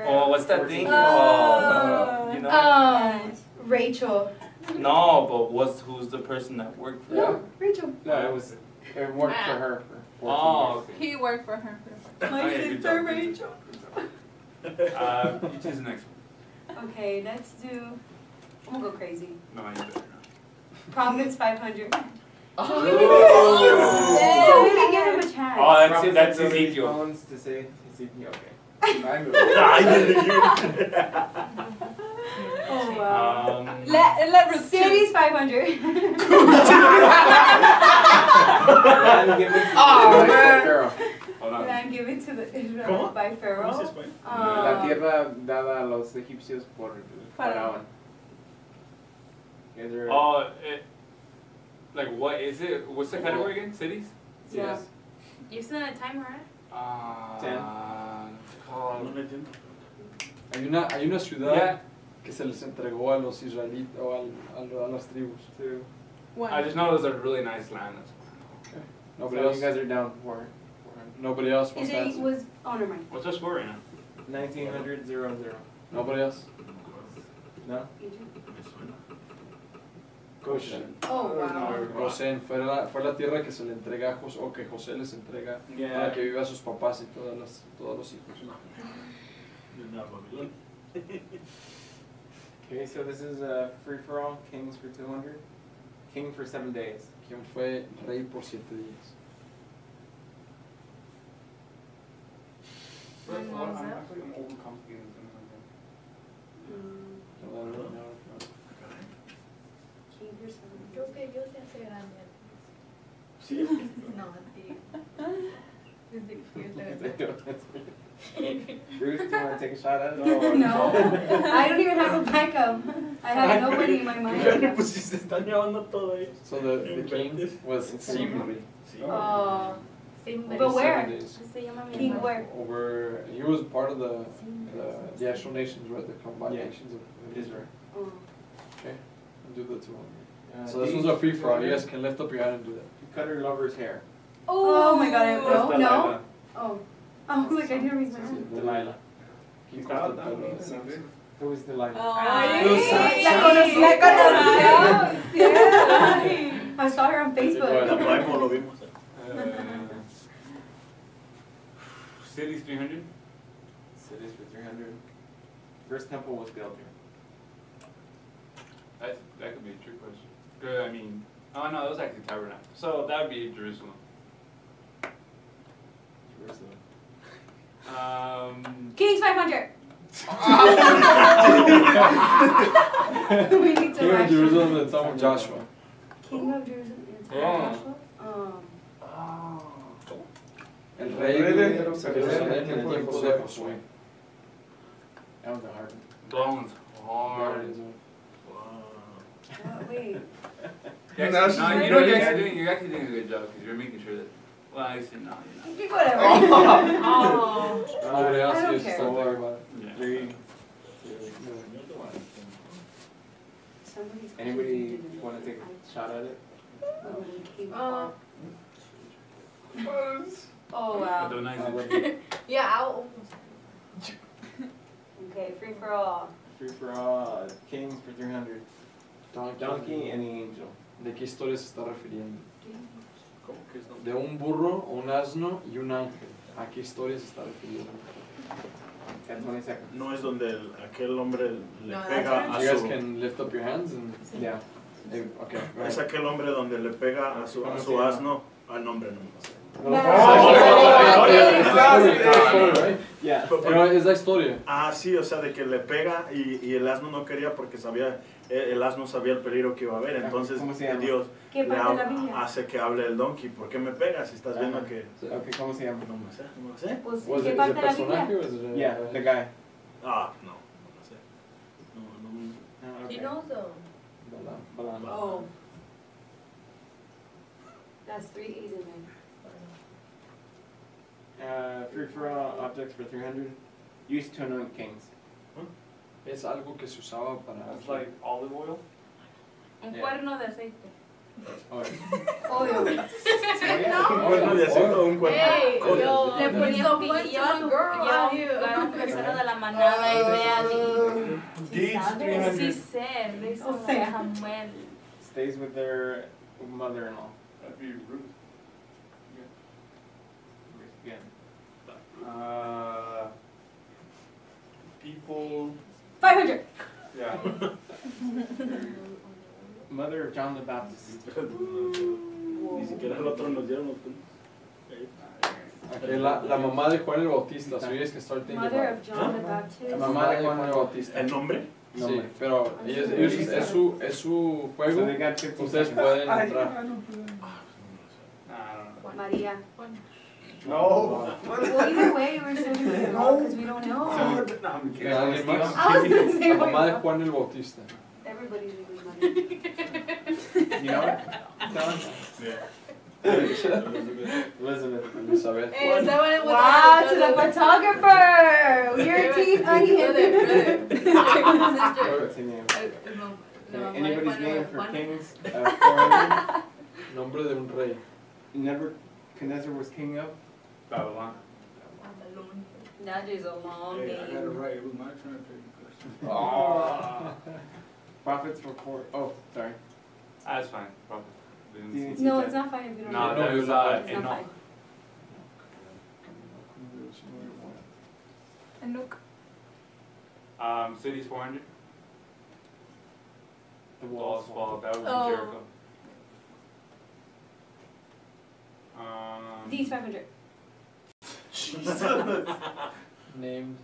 Oh, what's that thing Oh. called? You know? Rachel. No, but who's the person that worked for Yeah. Rachel. No, it worked for her for 14 Oh, years. okay. He worked for her. My sister Rachel. You choose the next one. Okay, let's do. I'm gonna go crazy. No, I better not. Providence 500. Oh. So we can give him a chance. Oh, that's Ezekiel. Phones to say Ezekiel. Okay. I moved. Oh wow. Let Ruth Cities 500. And give it to Pharaoh. Hold on. Land given to the Israel ¿Cómo? by ¿Cómo se Pharaoh. español? La tierra dada a los egipcios por Faraón. You guys are- Oh, like what is it? What's the category again? Cities? Yeah. You're still in a timer, right? It's No called. le entiendo. Hay una ciudad Yeah. que se les entregó a los israelitas o a las tribus. Two. I just know it was a really nice land. So Nobody you else. guys are down for Nobody else Is wants to it answer. was oh never mind. What's our score right now? 1900 0. Nobody else. No? Goshen. Oh wow. Gosén fue la tierra que se le entrega a José, o que José les entrega para que viva a sus papás y todos los hijos. You're not Babylon. Okay, so this is a free for all. Kings for 200. King for 7 days. Quien fue rey por 7 días. When was that? Creo que yo se hace grande. Sí. No, a ti. Desde que yo Ruth, do you want to take a shot at it? No. I don't even have a backup. I have nobody in my mind. Pues si se están llevando todo ellos. So the king was Zimri. Sí. Oh. Simba. But where? Se llama mi King hermano. where? Over, he was part of the actual nations, right? The combined Yeah. nations of Israel. Oh. Okay, I'll do the 200. So these this was a free for all. You 200. guys can lift up your hand and do that. Cut her lover's hair. Oh my god, That's no, no. Delilah. Oh. I was like, I didn't raise my hand. Delilah. Estaba tan Who is Delilah? Ay, La conocí. la conoció. I saw her on La Facebook. Bible lo vimos. Cities 300. Cities for 300. First temple was built here. That could be a trick question. Good, I mean, oh no, that was actually tabernacle. So that would be Jerusalem. Jerusalem. Kings 500. We need to King of actually. Jerusalem and son of Joshua. King of Jerusalem. and Oh. Joshua? El rey de Jerusalén en el tiempo de Josué. That was a hard one. That one's hard. Wait. You're No, actually, she's no, right. you're actually doing a good job because you're making sure that. Well, I said no, you're not. Whatever. Oh. Anybody want to take a shot at it? Oh wow. Yeah, I'll. Okay, free for all. Free for all. Kings for 300. Donkey and the angel. ¿De qué historia se está refiriendo? ¿Cómo que es De un burro, un asno y un ángel. ¿A qué historia se está refiriendo? At 20 seconds. No es donde aquel hombre le No, pega a You guys su... can lift up your hands and Yeah. okay. Go Es ahead. aquel hombre donde le pega a su asno. Al nombre no me sé. Yeah. Pero es la historia. Ah, sí, o sea, de que le pega y el asno no quería porque sabía, el asno sabía el peligro que iba a haber. Entonces ¿Cómo se llama? Dios ¿Qué le parte de la Biblia? hace que hable el donkey. ¿Por qué me pegas si estás viendo que...? Okay, ¿cómo se llama? No me sé, no me sé. Pues, Was ¿qué it, is parte it de la personaje Biblia? o es it Yeah, the guy. Ah, no me sé. No, Oh, He okay. knows though. Balam. Oh. That's 3 easy, man. Free for all objects for 300. Used to anoint kings. Es algo que se usaba para... It's like olive oil. Un Yeah. cuerno de aceite. Oh, Obvio. Un cuerno de aceite o un cuerno. Hey, con- yo, Le ponía so pi- close to lleva my tu girl lleva out here. un tercero de la manada y vean Deeds y 300. sí ser, le hizo O sea. Samuel. Stays with their mother-in-law. That'd be rude. Yeah. People. 500. Yeah. Mother of John the Baptist. Ni siquiera el otro nos dieron. Okay, la mamá de Juan el Bautista, so you guys can start thinking Mother about of John the Baptist. La La mamá de Juan el Bautista. ¿El nombre? Sí, pero ellos, es su So juego, they got 15 ustedes seconds. pueden entrar. María. No. Well, either way, we're still gonna get wrong because we don't know. ¿Alguien más? I was gonna say, La mamá de wait, Juan el Bautista. everybody's a good mother. You know it? Someone? Elizabeth. Elizabeth. Hey, is that what it was? Wow, to the photographer! Your teeth onion. What's your name? Okay, anybody's name for kings? 400. Nombre de un rey. Nebuchadnezzar was king of? Babylon. That is a long Hey, I got it name. right. It was my turn to pick the question. Oh. Prophets were 4. Oh, sorry. That's fine. Probably. Do you need to No, see it's that? not fine if you don't No, know. that was It's not Enoch. fine. City's 400. The Walls walls fall. That was Oh. in Jericho. These 500. Named.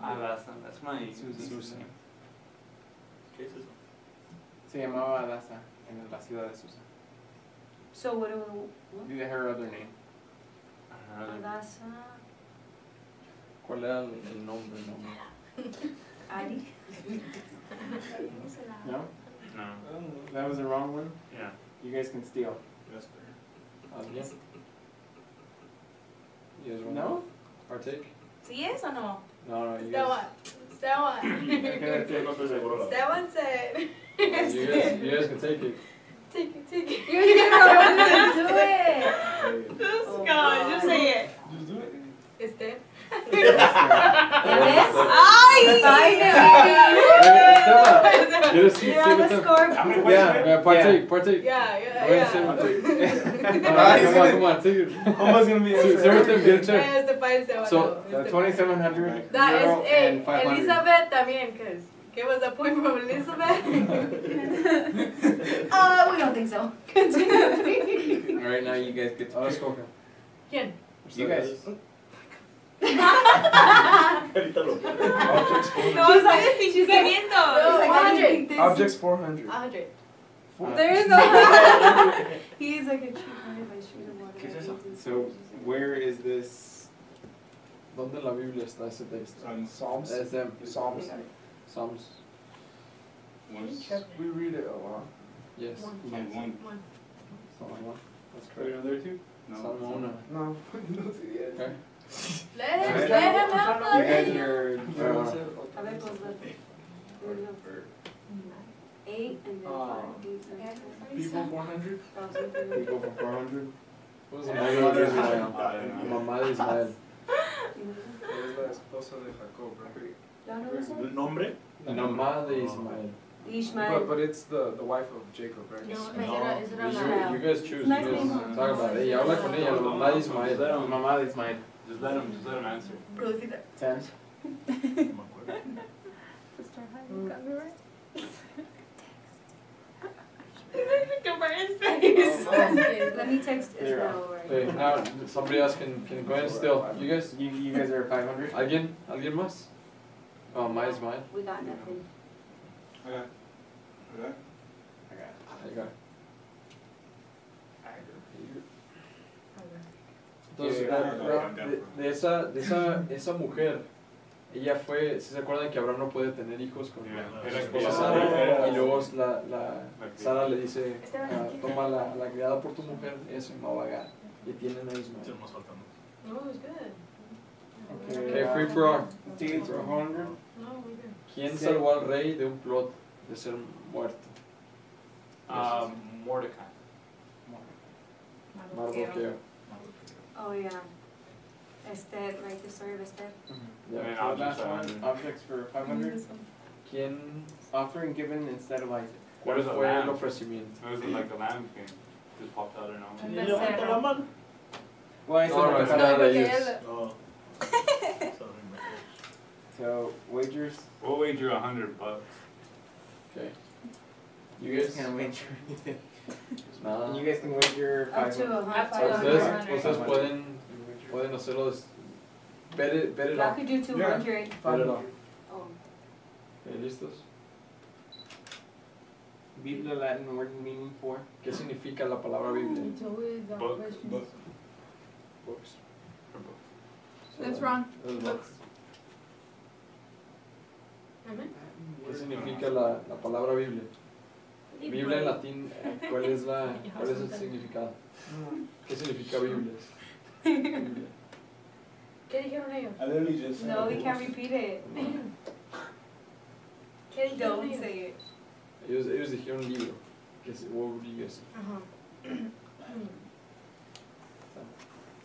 That's my Susan. ¿Qué es eso? Se llamaba Adasa en la ciudad de Susa. So what do we, Did her other name? Adasa, ¿Cuál era el nombre? No. Ari? No? No. That was the wrong one? Yeah. You guys can steal. ¿Alguien? You guys want No? to partake? ¿Sí es o no? No, you That guys. one. That one. Okay, that's it. No estoy seguro. That one said. You guys can take it. Take it, take it. You're the one to do it! Just Oh, go, God. just say it. Just do it. It's dead. Yes? Ay! Esteban! Get a seat, You're on the sit with them. score. Yeah. Partake. Yeah, Go ahead, sit with yeah. them. Come on, take it. Almost gonna be Sit with them, get a chair. Es de país de So, So 2,700 That euro is, and 500. Elizabeth también, because ¿qué was the point from Elizabeth? We don't think so. Continue. Alright, now you guys get to Let's pick. go. ¿Quién? You guys. Ahorita lo Objects 400. No, she's queriendo. No, Like, I didn't think this. Objects 400. 100. There is no. He's like a cheap honey by street of water. ¿Qué es eso? So, where is this? ¿Dónde en la Biblia está ese texto? Psalms. Es de Psalms. Psalms. We read it a lot. Yes. Like one. Psalm 1. That's Put it correct. on there too? No. Psalm 1. No. No sé yet. Okay. Let him help You us. guys are. A ver, pues, let- 8 and then 5. 8, 7, People 400? 1,000. People for 400. What was the Mamá mother de of Ismael? Ismael. Mamá de Ismael. Es la esposa de Jacob, right? Y'all know this one? ¿El nombre? Mamá de Ismael. Ishmael. But it's the wife of Jacob, right? No, No. is it a Ishmael. You guys choose. Nice You guys name. talk about it. Ella habla con ella, la mamá de Ismael. Mamá de Ismael. Just let him answer. 10. No me acuerdo. Let me text Here. Israel right Okay, now somebody else can go ahead and still. You guys? You guys are 500? ¿Alguien más? Mamá Ismael. We got nothing. Okay. Okay. Ahí va. Entonces, de esa mujer, ella fue, si se acuerdan que Abraham no puede tener hijos con su esposa Sara, y luego Sara le dice, toma la criada por tu mujer, ella se llama Agar, y tienen a Ismael. Estamos faltando. No, it's good. Okay, free for all. Tickets for 100? No, we're good. ¿Quién salvó al rey de un plot de ser muerto? Mordecai. Mardoqueo. Oh, yeah. Esther, right? The story of Esther. Yeah. And So objects last are one, 100. objects for 500. ¿Quién, Offering given instead of Isaac. ¿Cuál It was a fue el lamb. ofrecimiento? It was like the lamb came. Just popped out or no. ¿Y levanta la mano? Well, I said No, that it's was not five. ellos. No. So, wagers. We'll wager $100. Okay. You guys can wager anything. Nada. And you guys can wager Up to 500. Up to Ustedes 100. pueden hacerlo. Bet it Y'all all. could do 200. Bet it all. Oh. Okay, ¿listos? Biblia Latin word meaning for. ¿Qué significa la palabra Biblia? It's always the Book. questions. Books. That's wrong. Books. Amen. ¿Qué significa la palabra Biblia? Biblia en latín, ¿cuál es el significado? ¿Qué significa Biblia? Biblia. ¿Qué dijeron ellos? I literally just No, we can't repeat it. ¿Qué dijeron Don't ellos? say it. Ellos dijeron libro. What would you guys say? Ajá.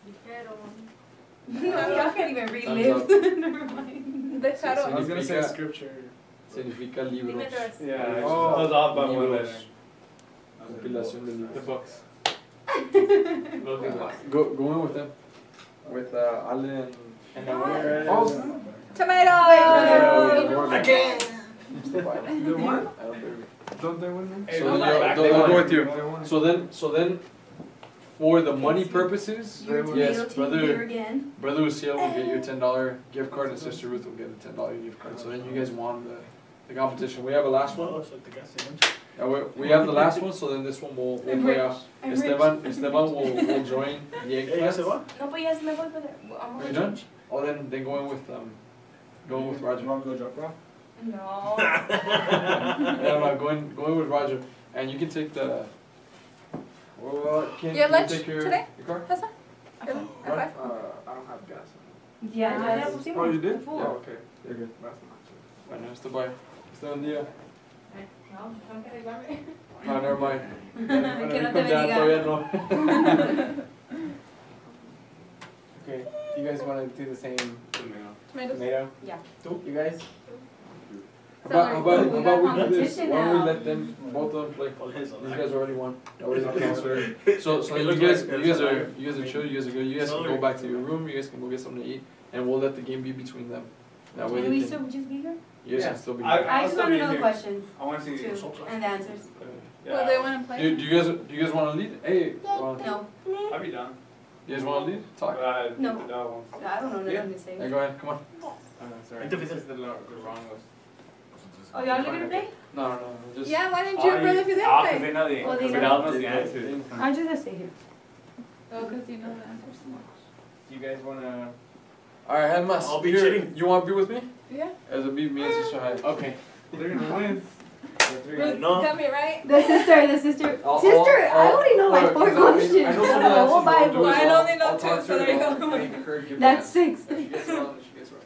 Dijeron. Y'all can't even Thumbs relive. up. Never mind. Dejaron. I was gonna say Significa- scripture. Significa libros. Dime otra vez. Yeah, Oh, I was off by one letter. libros. Compilación de The libros. books. Going with them. With Ale And the winner Oh. is. Tomato! Again! The one? I don't believe Don't they win? So then I'll go with you. So then, for the money purposes, Your yes, tomato team here brother again. Lucille will get you a $10 gift card, and Sister Ruth will get a $10 gift card. So then you guys won the competition. We have a last one. We have the last one. So then this one will play off. I'm Esteban will join the ¿Ella se eggplant. va? No, pues ya se me voy para I'm Are you done? Oh, then going with Roger. want to go jump rock? No. Yeah, no, going with Roger, and you can take the. Well, can You have lunch take your today? car? High five. I don't have gas. Yeah, ya just. pusimos. Oh, you did? Before. Yeah, okay. You're good. That's not Bueno, este bye. Este buen día. No, tengo que arreglarme. No, never mind. Que no te Ya, bendiga. todavía no. Okay, you guys want to do the same Tomatoes. tomato? Yeah. You guys? How about We we got do this? competition Why don't we now. let them both of them play? These guys already won. Already Okay. canceled. So you guys are chill. You guys are good. You guys can go back to your room. You guys can go get something to eat, and we'll let the game be between them. That way Can we they still can. just be here? You guys Yeah. can still be. I- I just want to know the here. questions I want to see too, and the answers. Well, they want to play. Do you guys want to lead? Hey, No. I'll be down. you guys want to lead? Talk. No. No. I don't know Yeah. nothing to say. Hey, go ahead. Come on. Sorry, this is the wrong list. Oh, y'all looking to play? No. Just. Yeah, why didn't you brother for that Because play? they know the Well, they because know. all knows the answer. I'm just gonna stay here. Oh, because you know the answers. You guys want to? Alright, Helmas. I'll be here, cheating. You want to be with me? Yeah. As a be me and Sister Hyde. Okay. They're gonna win. No. Tell me, right? The sister. I only know like 4 questions. I know some The of whole the answers. Bible. I only know I'll talk 2, to so her there you and go. I'll make her give That's the 6. answer. If she gets it wrong, then she gets it wrong.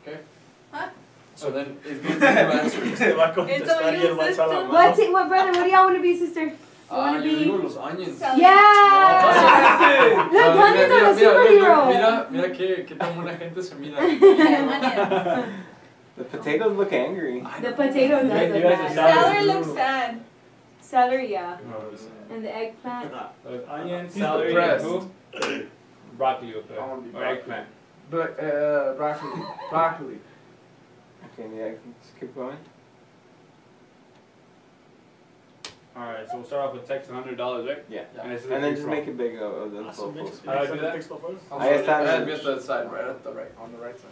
Okay? Huh? So then it's going to be your answer. Este va a contestar y él va a alzar la mano. What brother? What do y'all want to be, sister? You want to Yo be? digo los onions. Yeah. Look, onions are a superhero. Mira qué tan buena gente se mira. The potatoes look angry. The potato does look bad. Celery looks sad. Celery, yeah. And the eggplant. Onions, He's celery, depressed. who? Broccoli up I wanna be there. Or eggplant. But broccoli. Okay, yeah, just keep going. Alright, so we'll start off with text $100, right? Yeah. And, this is And a then free just for all. make it big of the full post. How do I do that? Ahí está. Be at the side, right at the right, on the right side.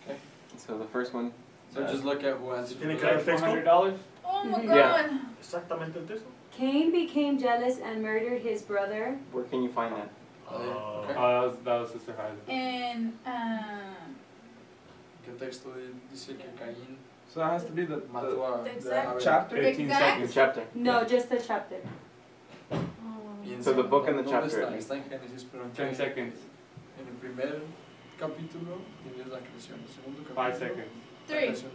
Okay. So the first one. So just look at who answered. Tiene the que haber right. texto. $100? Oh my Yeah. god. Exactamente el texto. Cain became jealous and murdered his brother. Where can you find that? Okay. That was Sister Hyde. And ¿Qué texto dice que Caín So that has to be the mató a exact chapter? 15 Exact? seconds. The chapter. No, just the chapter. So the book and the ¿Dónde chapter, está? at least. Está en Génesis, pero en 10 seconds. En el primer capítulo tienes la creación, el segundo 5 capítulo seconds. la 3. creación.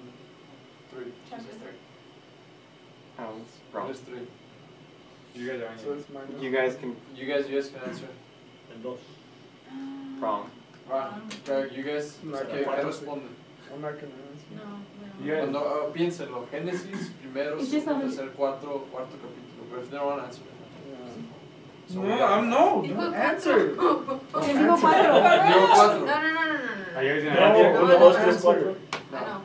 3. Chapter It's 3. I was wrong. It's 3. You guys are So onions. it's minus. You guys can You guys can answer. El 2. wrong. Okay, you guys, No, ¿qué cuatro. responden? I'm not gonna answer. No, You guys, Cuando piénsenlo, Génesis, primero, It's just segundo, a- tercer, cuarto capítulo. But if they don't want to answer, Yeah. so No, I'm no. Don't answer. Dijo cuatro. Digo 4. are you guys No, gonna answer? 1, 2, 3, 4. No.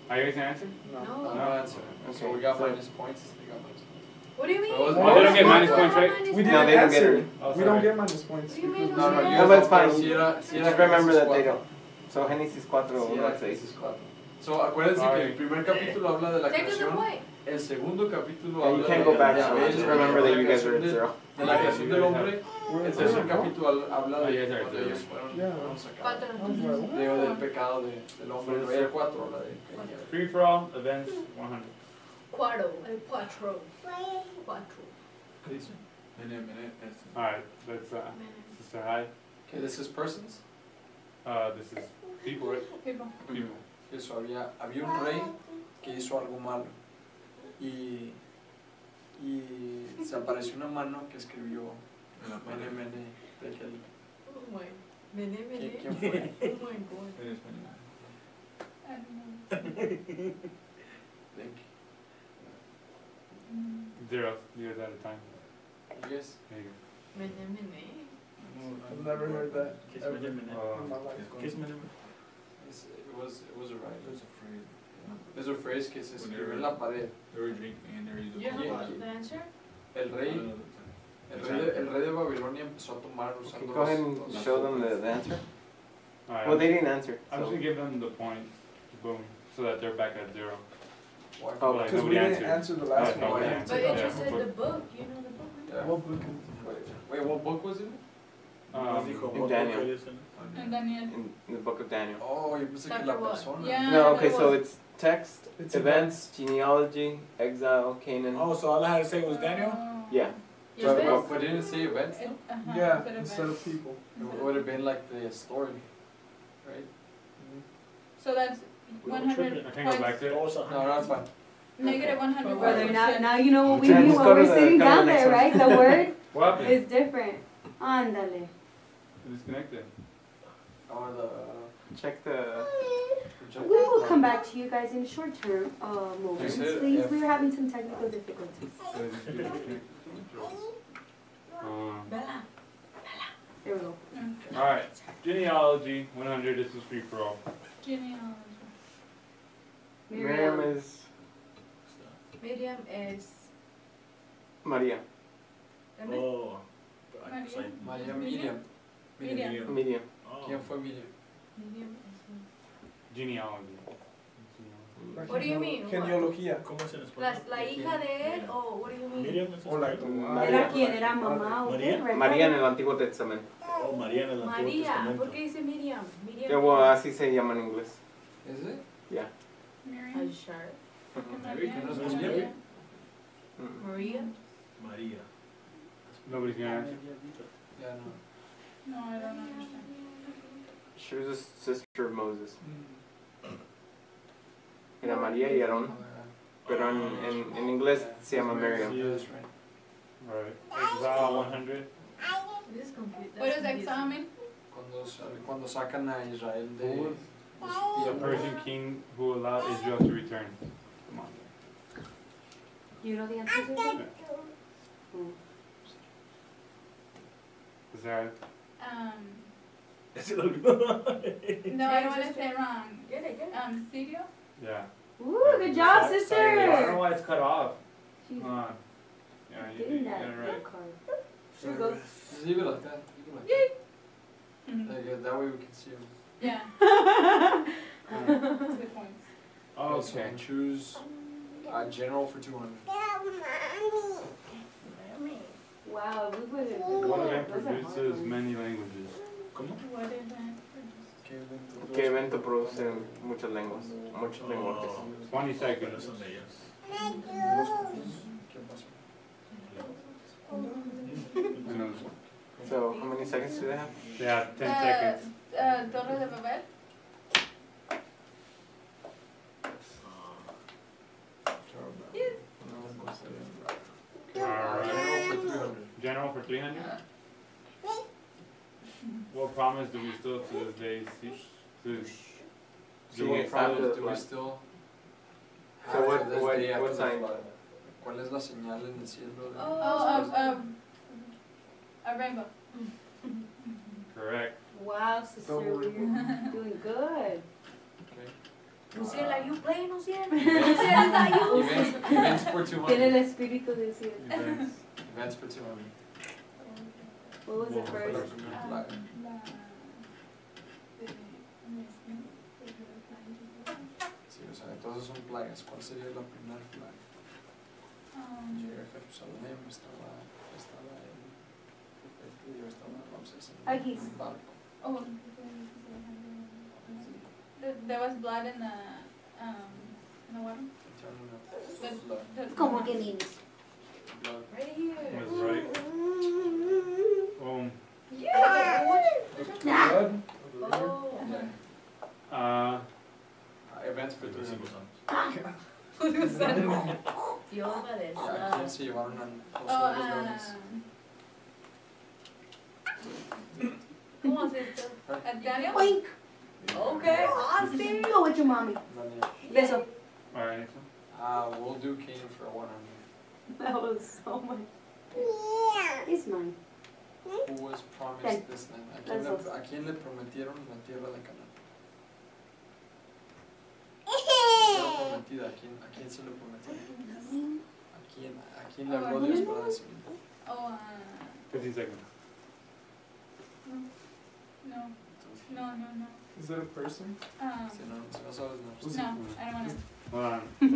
Are you guys gonna answer? No. No answer. So we got minus points. They got minus points. What do you mean? So it was- Oh, they don't get minus points, right? We No, didn't they don't get answer. it. Oh, We sorry. don't get minus points. What do you mean? because- No, no, No, you but guys it's fine. Si era Just remember that they Génesis don't. So Genesis 4, Sí, 1 era al 6. Génesis 4. So acuérdense que el primer capítulo habla de la Take us creación. away. El segundo capítulo Yeah, you habla can't de go back, de so Abel, just remember that you guys are at de 0. la creación del hombre. We're El at tercer 0, capítulo habla Ah, de ya es cuando cierto. ellos fueron Yeah. sacados. Cuatro. I was like, what? Digo, del pecado del hombre. Y el 4 habla de Caín. Free for all, events 100. Cuatro. El cuatro. Cuatro. ¿Qué dice? Alright, that's Sister Hyde. Okay, this is persons. This is people, right? People. People. Eso, había un rey que hizo algo malo y se apareció una mano que escribió Mene, Mene, Tekel. Oh my. Mene, mene. ¿Quién fue? Oh my god. I don't know. Think. 0. You guys out of time. Yes. There you Mene, mene. I've never heard that. ¿Qué es ever Mene, Mene? in my life. ¿Qué es Mene, Mene? It was a right. Es una phrase que se escribió en la pared. You have the answer? El rey de Babilonia empezó a tomar usando Go ahead and los- show them the answer. go. Alright, Well, they didn't answer. I'm just So. gonna give them the points. Boom. So that they're back at 0. Why? Oh, Like, Because we nobody didn't answer the last Yeah, one. nobody Yeah. answered. But it just Yeah. said the book. You know the book, right? Yeah. What book Wait, what book was it? Nos dijo, in ¿vos Daniel. qué eres? And Daniel. In the book of Daniel. Oh, yo pensé que Chapter la what? persona. Yeah. No, okay, it so was. it's text, It's events, genealogy, exile, Canaan. Oh, so all I had to say was Daniel? Yeah. Yes, But, ves? but didn't it say events? It- though? Yeah, instead of people. It would have been like the story, right? So that's We were 100 tripping. I can go back to it. Todos a No, that's fine. negative 100 Brother, words. now you know what we Yeah, do just when go to we're the- sitting go to the down next there, one. right? The word What happened? is different. Ándale. Disconnected. Or the Check the. We will come back to you guys in short-term moments, Is it- please. yeah. We were having some technical difficulties. Bella. There we go. Alright, genealogy 100. This is free for all. Genealogy. Miriam is Miriam is. Maria. Oh. María Miriam. Miriam. Miriam. ¿Quién fue Miriam? Miriam is. Genealogy. What do you mean? Genealogía. ¿Cómo es en español? La hija de él o what do you mean? Miriam es Or like español. ¿Era María. quién? ¿Era mamá o qué? María. ¿Verdad? María en el Antiguo Testamento. Oh, María en el Antiguo María. Testamento. ¿Por qué dice Miriam? Miriam. Yeah, well, así se llama en inglés. ¿Es it? Yeah. Are you sure? Maybe que no es María. María. María. María. Nobody's gonna answer. Ya no. No, I don't understand. She was the sister of Moses. Era María y Aarón. Pero en inglés se llama Miriam. Right. Exile 100. This is confused. What does exile mean? Cuando sacan a Israel Who de... was the Persian king who allowed Israel to return? Come on. You know the answer to that? Is that No, I don't want to say wrong. Get it. Sirio? yeah. Ooh, good job, sister. I don't know why it's cut off. She's Hold on. Yeah, you getting got that it right. card. Here you go. Just leave it like that. Leave it like that. That way we can see them. Yeah, that's a good point. Oh, So okay. choose general for 200. Wow, we put it. One of them produces many languages. What is that? ¿Qué evento produce muchas lenguas? Muchos lenguajes. 20 seconds. Another one. So, how many seconds do they have? They have 10 seconds. Torre de Babel? Alright. General for 300. What promise do we still to this day see? Sí, What promise after do we still So have what- to this what- day after what the sign? flood? ¿Cuál es la señal en el cielo? A rainbow. Correct. Wow, sister, you're doing good. Luciela, you playing, Luciela? Events for Tiene el 200. espíritu de decir. Events. Events for 200. What was it Fue la first? primera plaga. Sí, o sea, entonces son plagas. ¿Cuál sería la primera plaga? Llega a Jerusalén, estaba estaba Ramsés Aquí. en un barco. Oh. There was blood in the water? Como que niños. Blood. Right here. Was right. Boom. Blood? Oh. Yeah. Events for 300. Dios va a ¿A quién se llevaron a los Oh, los leones? ¿Cómo haces esto? at Daniel? Oink. Okay, Austin. Go with your mommy. Beso. Alright, next one. We'll do Canaan for 100. That was so much. It's mine. Who was promised Ten. this land? Las ¿A quién le prometieron la tierra de Canaán? La prometida, ¿a quién se le prometió? ¿A quién le habló Dios para decir? Oh, 15 seconds. no. Is that a person? Si no sabes, no. No, I don't want to. Hold on. She's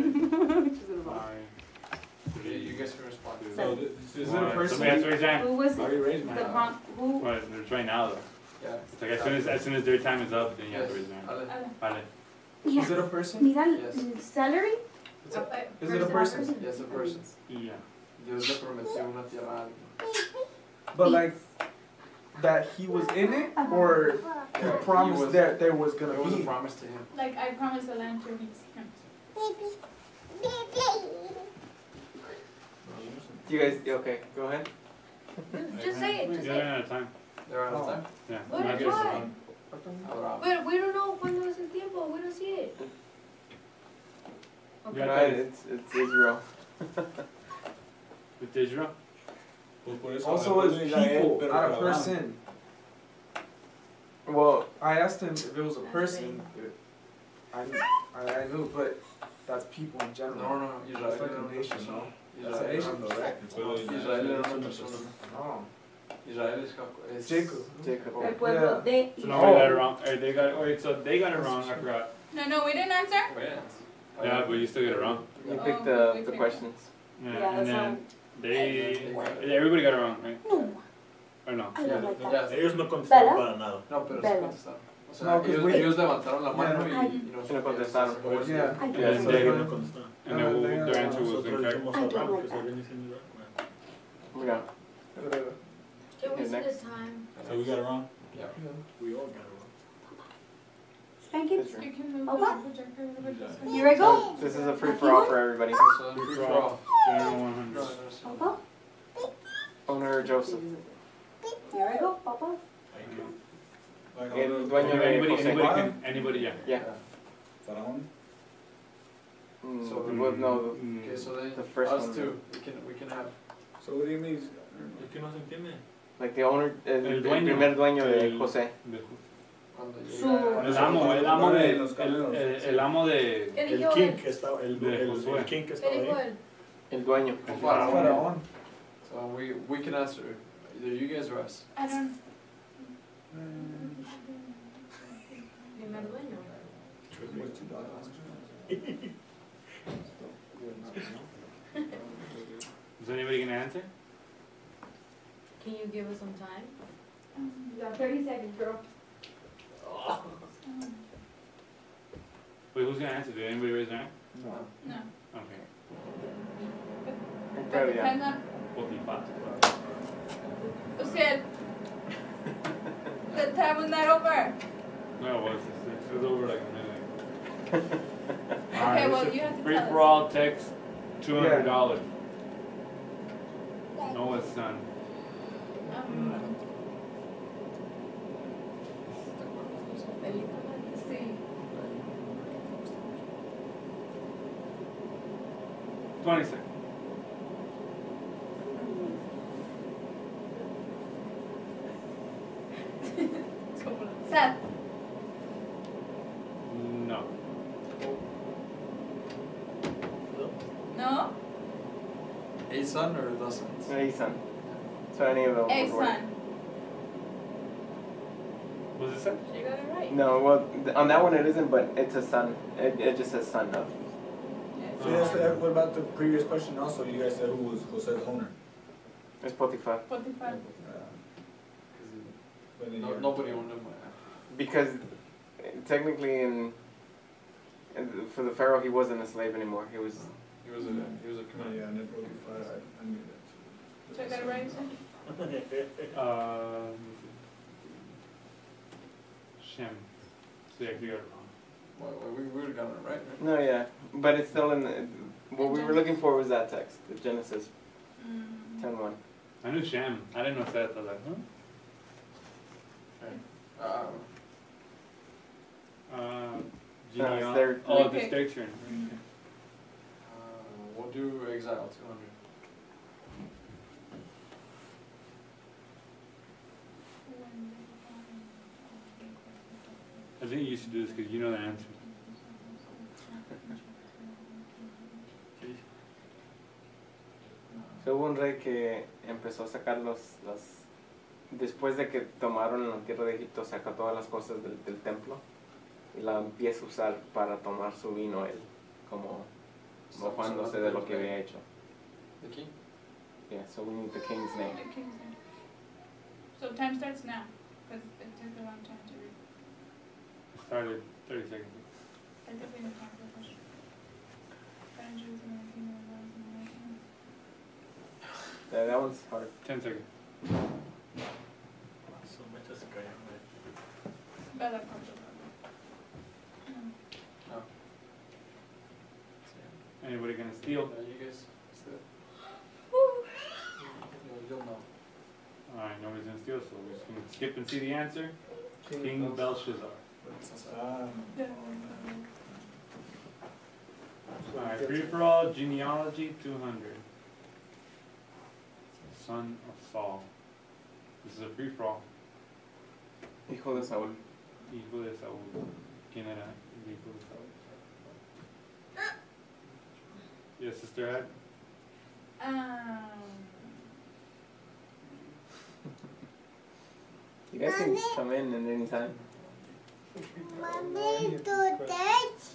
gonna vote. 5, Okay, you guys can respond. So, is it a Somebody person? has to raise their hand. Who was I it? already raised The my hand. prom, who? What? It's right now though. Yeah. It's like as soon as their time is up, then you have to raise your hand. Ale. Vale. Is it a person? Mira, Yes. salary? Is it a person? Yes, a person. Yeah. Dios le prometió una tierra a alguien. But like, that he was in it, or he Yeah, promised was- that there was gonna It was a be. promise to him. Like, I promised the land to him. You guys, okay, go ahead. Just say it. Just Yeah, say it. they're out of time. They're out of time? Yeah. What Not is good. time? Abraham. But we don't know cuándo es el tiempo. We don't see it. Yeah, Right, it's Israel. With Israel? Also, it's people, not a person. Well, I asked him if it was a person. I knew, but that's people in general. No, Israel It's like era a una nation, persona. no? That's a nation, though, right? Israel era una persona. Oh. Israel es Jacob. Jacob. El pueblo de So nobody got it wrong. Or they got it. Wait, so they got it wrong. I forgot. No, we didn't answer? Yeah, but you still get it wrong. You picked the questions. Yeah, Yeah, and that's then everybody got it wrong, right? No. Or no? I don't like that. Ellos no contestaron ¿Verdad? para nada. No, pero sí Bella. contestaron. O sea, No, 'cause ellos levantaron la mano Yeah. y Sí no contestaron. Yeah. I And don't then like they, that. No contestaron. and then their answer was Nosotros incorrect. dijimos I don't Abraham, like que se that. viene siendo Israel. Mira. Can we see the next. time? So we got it wrong? Yeah. We all got it wrong. Spanking? This room. You can move Oh, the what? projector a little bit this way. Here I go. This is a free-for-all for everybody. So free for all. General 100. Papa. Owner Joseph. Here I go, Papa. El dueño de José. Anybody, yeah. Yeah. Faraón. So well, no, Okay, so then the first us one. two, we can have. So what do you mean? Es que no se entiende. Like the owner, el dueño. primer dueño de El- José. Cuando Su- llega. El amo de. ¿Qué El dijo king él? que estaba, el Josué. king que ¿Qué estaba dijo ahí. él? El dueño. Faraón. So we can answer either you guys or us. I don't. Primer dueño. Is anybody gonna answer? Can you give us some time? You got 30 seconds, girl. Wait, who's gonna answer? Did anybody raise their hand? No. Okay. But depends on. 45. Usted. The time was not over. No, it was. It was over like a minute. Okay, well, you have to Free tell for us. all text $200. Noah's son. Sí. 20 seconds. Seth. No. No? A son or the sons? A son. So any of them A would work. son. Was it said? She got it right. No, well, on that one it isn't, but it's a son. It just says son of. So yes, what about the previous question also? You guys said who was Jose's owner? It's Potiphar. 45. Nobody owned them. Because technically for the Pharaoh he wasn't a slave anymore. He was He was a commander. Yeah, and then 45, I knew that. So I got it right, Seth? Shem. So yeah, you got it wrong. Well, we would have gotten it right? no, yeah, but it's still in the. What we were looking for was that text, the Genesis 10:1. I knew Shem. I didn't know Seth. I was like, huh? No, Genealogy. it's their- Oh, Okay. it's their turn. We'll do Exile 200. I think you should do this because you know the answer. So, hubo un rey que empezó a sacar después de que tomaron la tierra de Egipto, sacó todas las cosas del templo y la empieza a usar para tomar su vino él, como mofándose de lo que había hecho. The king? Yeah, so we need the king's name. The king's name. So time starts now, because it took a long time to read. It started 30 seconds. I think we need time for the question. That one's hard. 10 seconds. Bella Porto. Anybody gonna steal? You guys. You'll know. Alright, nobody's gonna steal, so we're just gonna skip and see the answer. King Belshazzar. Alright, free for all, genealogy 200. Son of Saul. This is a free for all. Hijo de Saúl. Hijo de Saúl. ¿Quién era el hijo de Saúl? Yes, Sister Ed? You guys can come in at any time.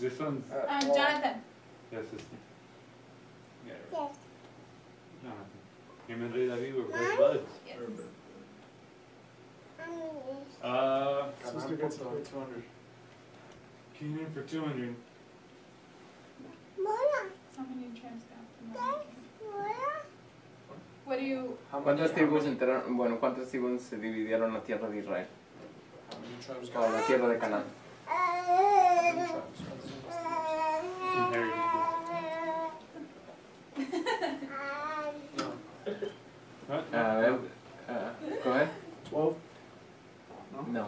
This one's... Jonathan. Yes, sister. Yeah. Jonathan. Him and Rey David were best buds. Yes. Sister gets 200. Came in for 200. How many tribes got? What do you? ¿Cuántas tribus entraron, bueno, cuántas tribus se dividieron la tierra de Israel? How many tribes O la tierra de Canaán. Go ahead. 12. No.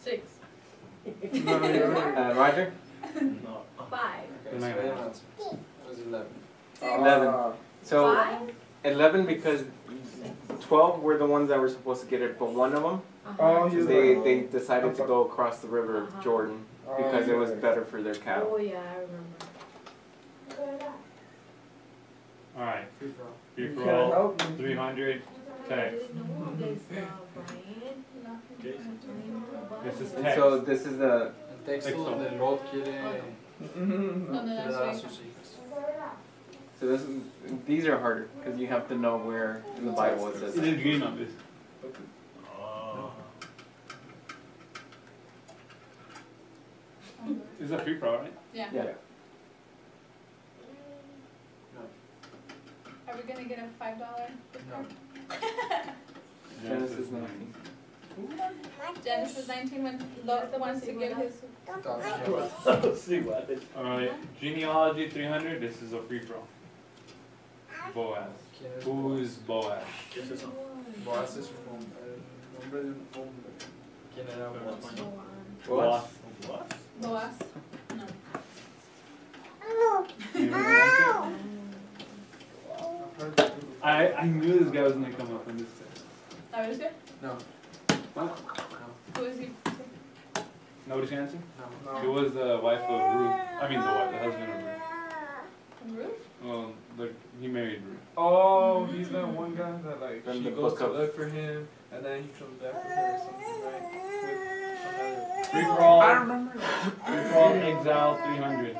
6. Roger? No. 5. No. It was 11. 11. So 5. 11 because 12 were the ones that were supposed to get it, but one of them, Oh, he was they decided to go across the river Jordan because it was okay. better for their cattle. Oh yeah, I remember. Alright, Free for all. free You for can't all, help me. 300 text. This is text. So this is the El texto donde Lot quiere dar a sus hijas. so this is, these are harder because you have to know where in the Bible it says. It is green on this. This is a free pro, right? Yeah. Yeah. Are we gonna get a $5 gift card? Genesis 19. Genesis 19 when Lot wants to give his. Sí, vale. Alright, genealogy 300, this is a free pro. Boaz. Who is Boaz? ¿Qué es eso? Boaz es el nombre de un hombre. ¿Quién era Boaz? Boaz. Boaz. No. You know the answer? I knew this guy was gonna come up on this test. ¿A ver qué? No. Who is he? Nobody's answer? No. It was the wife of Ruth. I mean, the husband of Ruth. Ruth? Well, he married Ruth. Oh, he's that one guy that like From she the goes book to of- look for him, and then he comes back for her or something, right? With Free for all. I remember. Free for all, exile 300.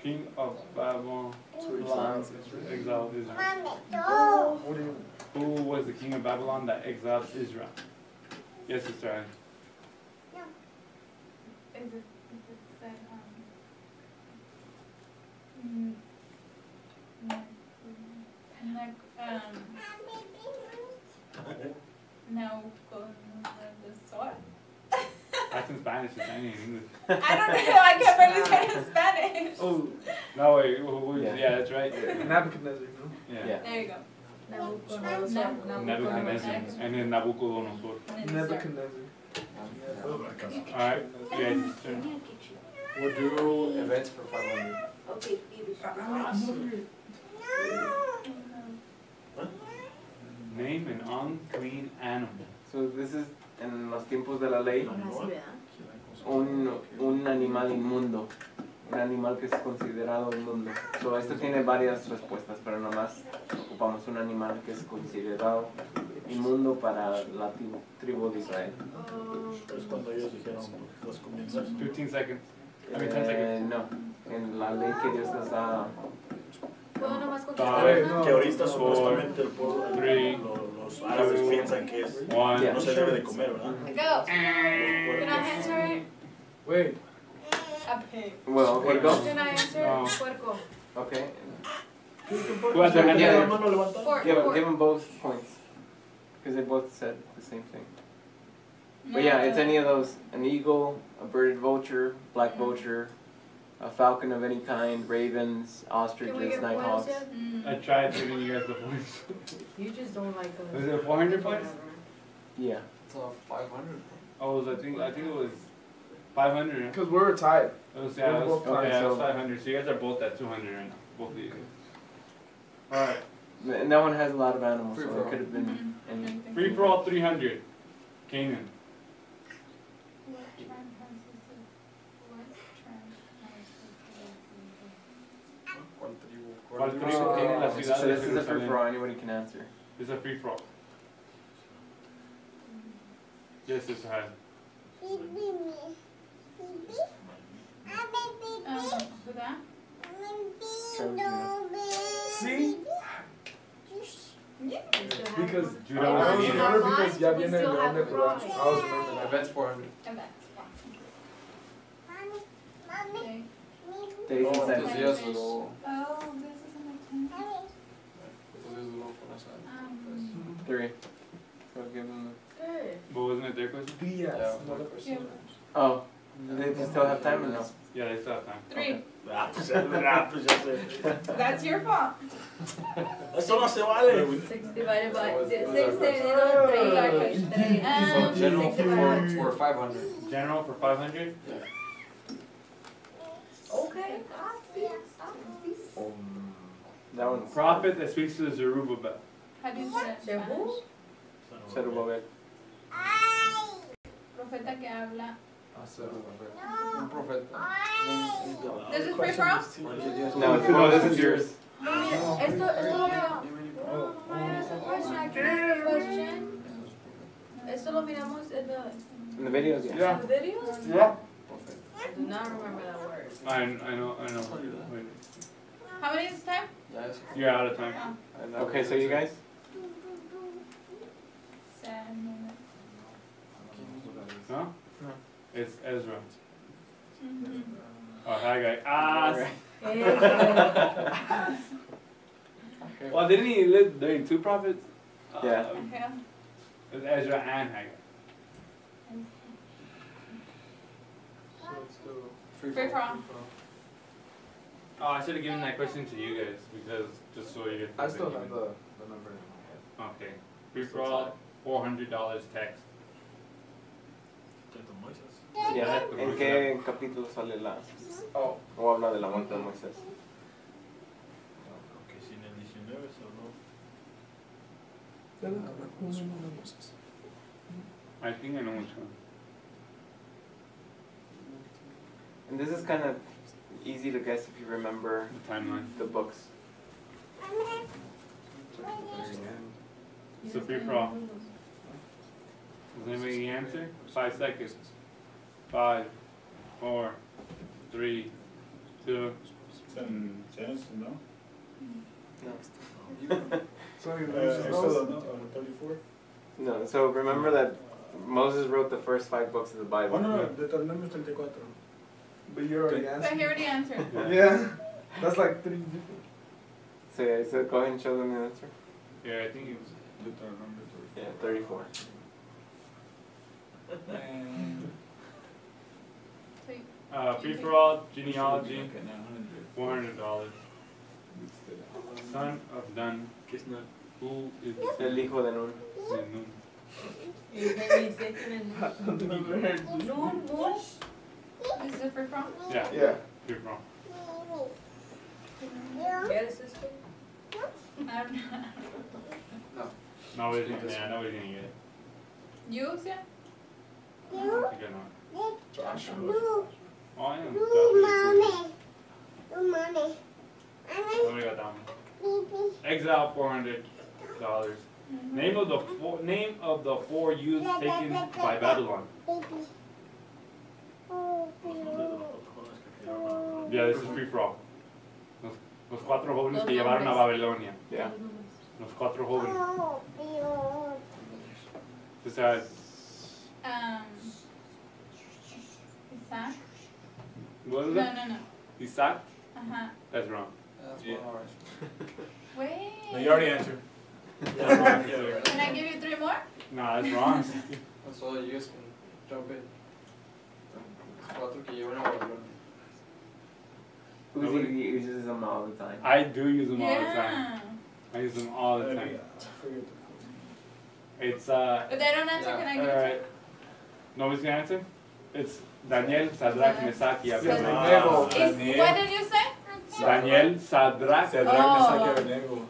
King of Babylon, exiled Israel. What do you? Who was the king of Babylon that exiled Israel? Yes, Sister Anne. Is it said, no, con the sword? That's in Spanish, it's not in English. I don't know, I can't barely say it in Spanish. Oh, No, wait, Yeah. yeah, that's right. Nebuchadnezzar, no? Yeah. There you go. Nebuchadnezzar. And then Nabucodonosor. Nebuchadnezzar. Alright, you guys' turn. We'll do events for 500. Name an unclean animal. So this is en los tiempos de la ley un animal inmundo, un animal que es considerado inmundo. So esto tiene varias respuestas, pero nomás ocupamos un animal que es considerado inmundo para la tribu de Israel. Es cuando ellos dijeron los comienzos. 15 seconds. I mean 10 seconds. No, en la ley que Dios nos da. ¿Puedo nomás Five, contestar? Que ahorita supuestamente el pueblo, three, los árabes piensan que es, One. no se debe de comer, ¿verdad? Go. Can I answer it? Wait. A pig. Well, okay, go. Can I answer? No. Puerco. Okay. Who has their hand Yeah. up? Pork. Give Pork. them both points. Because they both said the same thing. But yeah, it's any of those, an eagle, a birded vulture, black vulture, a falcon of any kind, ravens, Can we ostriches, get points nighthawks. yet? I tried giving you guys the points. You just don't like us. Was it 400 points? Yeah. It's 500. Oh, it was, I think it was 500. Because we were tied. It was, yeah, it was, We're both tied, okay, it was so- 500. So you guys are both at 200 right now. Both of you guys. Alright. And that one has a lot of animals, Free so for it all. could have been any. Free for all 300. Canaan. ¿Cuál tribu tiene la ciudad So de this is a free Jerusalén? for all, anybody can answer. It's a free for all. Yes, it's hard. ¿Verdad? See? Because Judah I was was needed. remember because ya We viene still el have de fries. I was remember that. Events 400. And that's okay. Days and ¿Cuántos seconds. días duró? Oh, this is an ¿Cuántos días duró con esa? 3. So I'll give them Good. But wasn't it their question? Díaz. one question. Oh, they still have time or no? Yeah, they still have time. 3. Pues ya sé. That's your fault. Eso no se vale. 6 divided by So 6 what's our divided by 3. So general 6 divided. for 500. General for 500? Okay. That one's Prophet that speaks to the Zerubbabel. How do you say that in ¿De who? Spanish? Zerubbabel. Profeta que habla. Un profeta. This is free for all? No, this is yours. Esto lo miramos. There's a question. I can ask a question. Esto lo miramos in the In the videos, yeah. videos? Yeah. I do not remember that word. I know. Wait. How many is time? Yes. You're out of time. Okay, so you guys? 7. No? No. It's Ezra. Mm-hmm. Oh, Haggai. Ah! Okay. Well, didn't he live during 2 prophets? Yeah. Okay. It's Ezra and Haggai. So let's do Free for all. Oh, I should have given that question to you guys because just so you get. I still have the number in my head. Okay. Free for all, $400 text. Yeah. ¿En qué capítulo sale la? Oh. O habla de la muerte de Moisés. Que si en el 19 se habló. I think I know which one. And this is kind of easy to guess if you remember The timeline. the books. So free for all. Does anybody answer? 5 seconds. 5, 4, 3, 2. Genesis, no? No. So you Exodus, 34? No, so remember that Moses wrote the first 5 books of the Bible. Oh, no, Deuteronomio 34. But you already But answered. he already answered. Yeah. That's like 3 different. So yeah, so go ahead and show them the answer. Yeah, I think it was. Deuteronomio 34. Yeah, 34. Free for all, genealogy, $400. Son of Dan. Who is El hijo de Nun. Nun? Noon, moon. This is a free for all? Yeah. Yeah. Free for all. Get a sister. I don't know. Nobody's gonna get it. You, yeah? I think I know. Joshua. Oh, I am. Nobody got that one. Exile, $400. Name of the 4 youths taken by Babylon. Yeah, this is free for all. Los 4 jóvenes que llevaron a Babilonia. Yeah. Los 4 jóvenes. O sea, Isaac? what is No, it? no. Isaac? Uh-huh. That's wrong. That's Yeah. 1 hour. Wait. No, you already answered. Can I give you 3 more? No, that's wrong. That's all you guys can jump in. Los 4 que llevan a Babilonia. Uzi uses them all the time. I do use them all the time. Yeah. I use them all the time. It's If they don't answer, can I give it to you? alright. Nobody's gonna answer? It's Daniel, Sadrach, Mesach, y Sadrach. Abednego. What did you say? Daniel, Sadrach. Oh.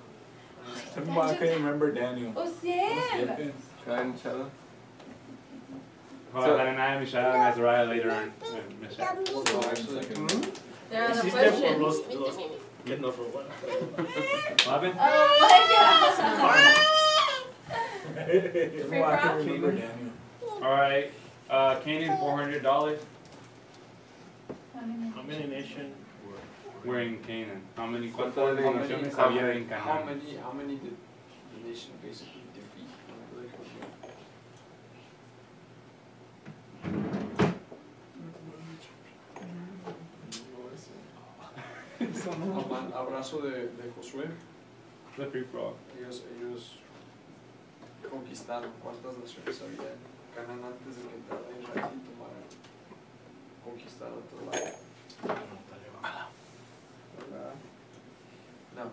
I can't remember Daniel. Uziel. Go ahead and show them. Hananiah, Mishael, and Azariah later on. Mishael. So actually, They're on the Existe por question. los que nos robaron. What happened? Oh my No, I can't remember Daniel. Alright, Canaan, $400. How many nations We're in Canaan. How many ¿Cuántas naciones había en how Canaán? many did the nation basically defeat? Abrazo de Josué. The free for all. Ellos conquistaron? ¿Cuántas naciones había en Canaán antes de que entrara Israel y tomara, conquistaron todo lado? No.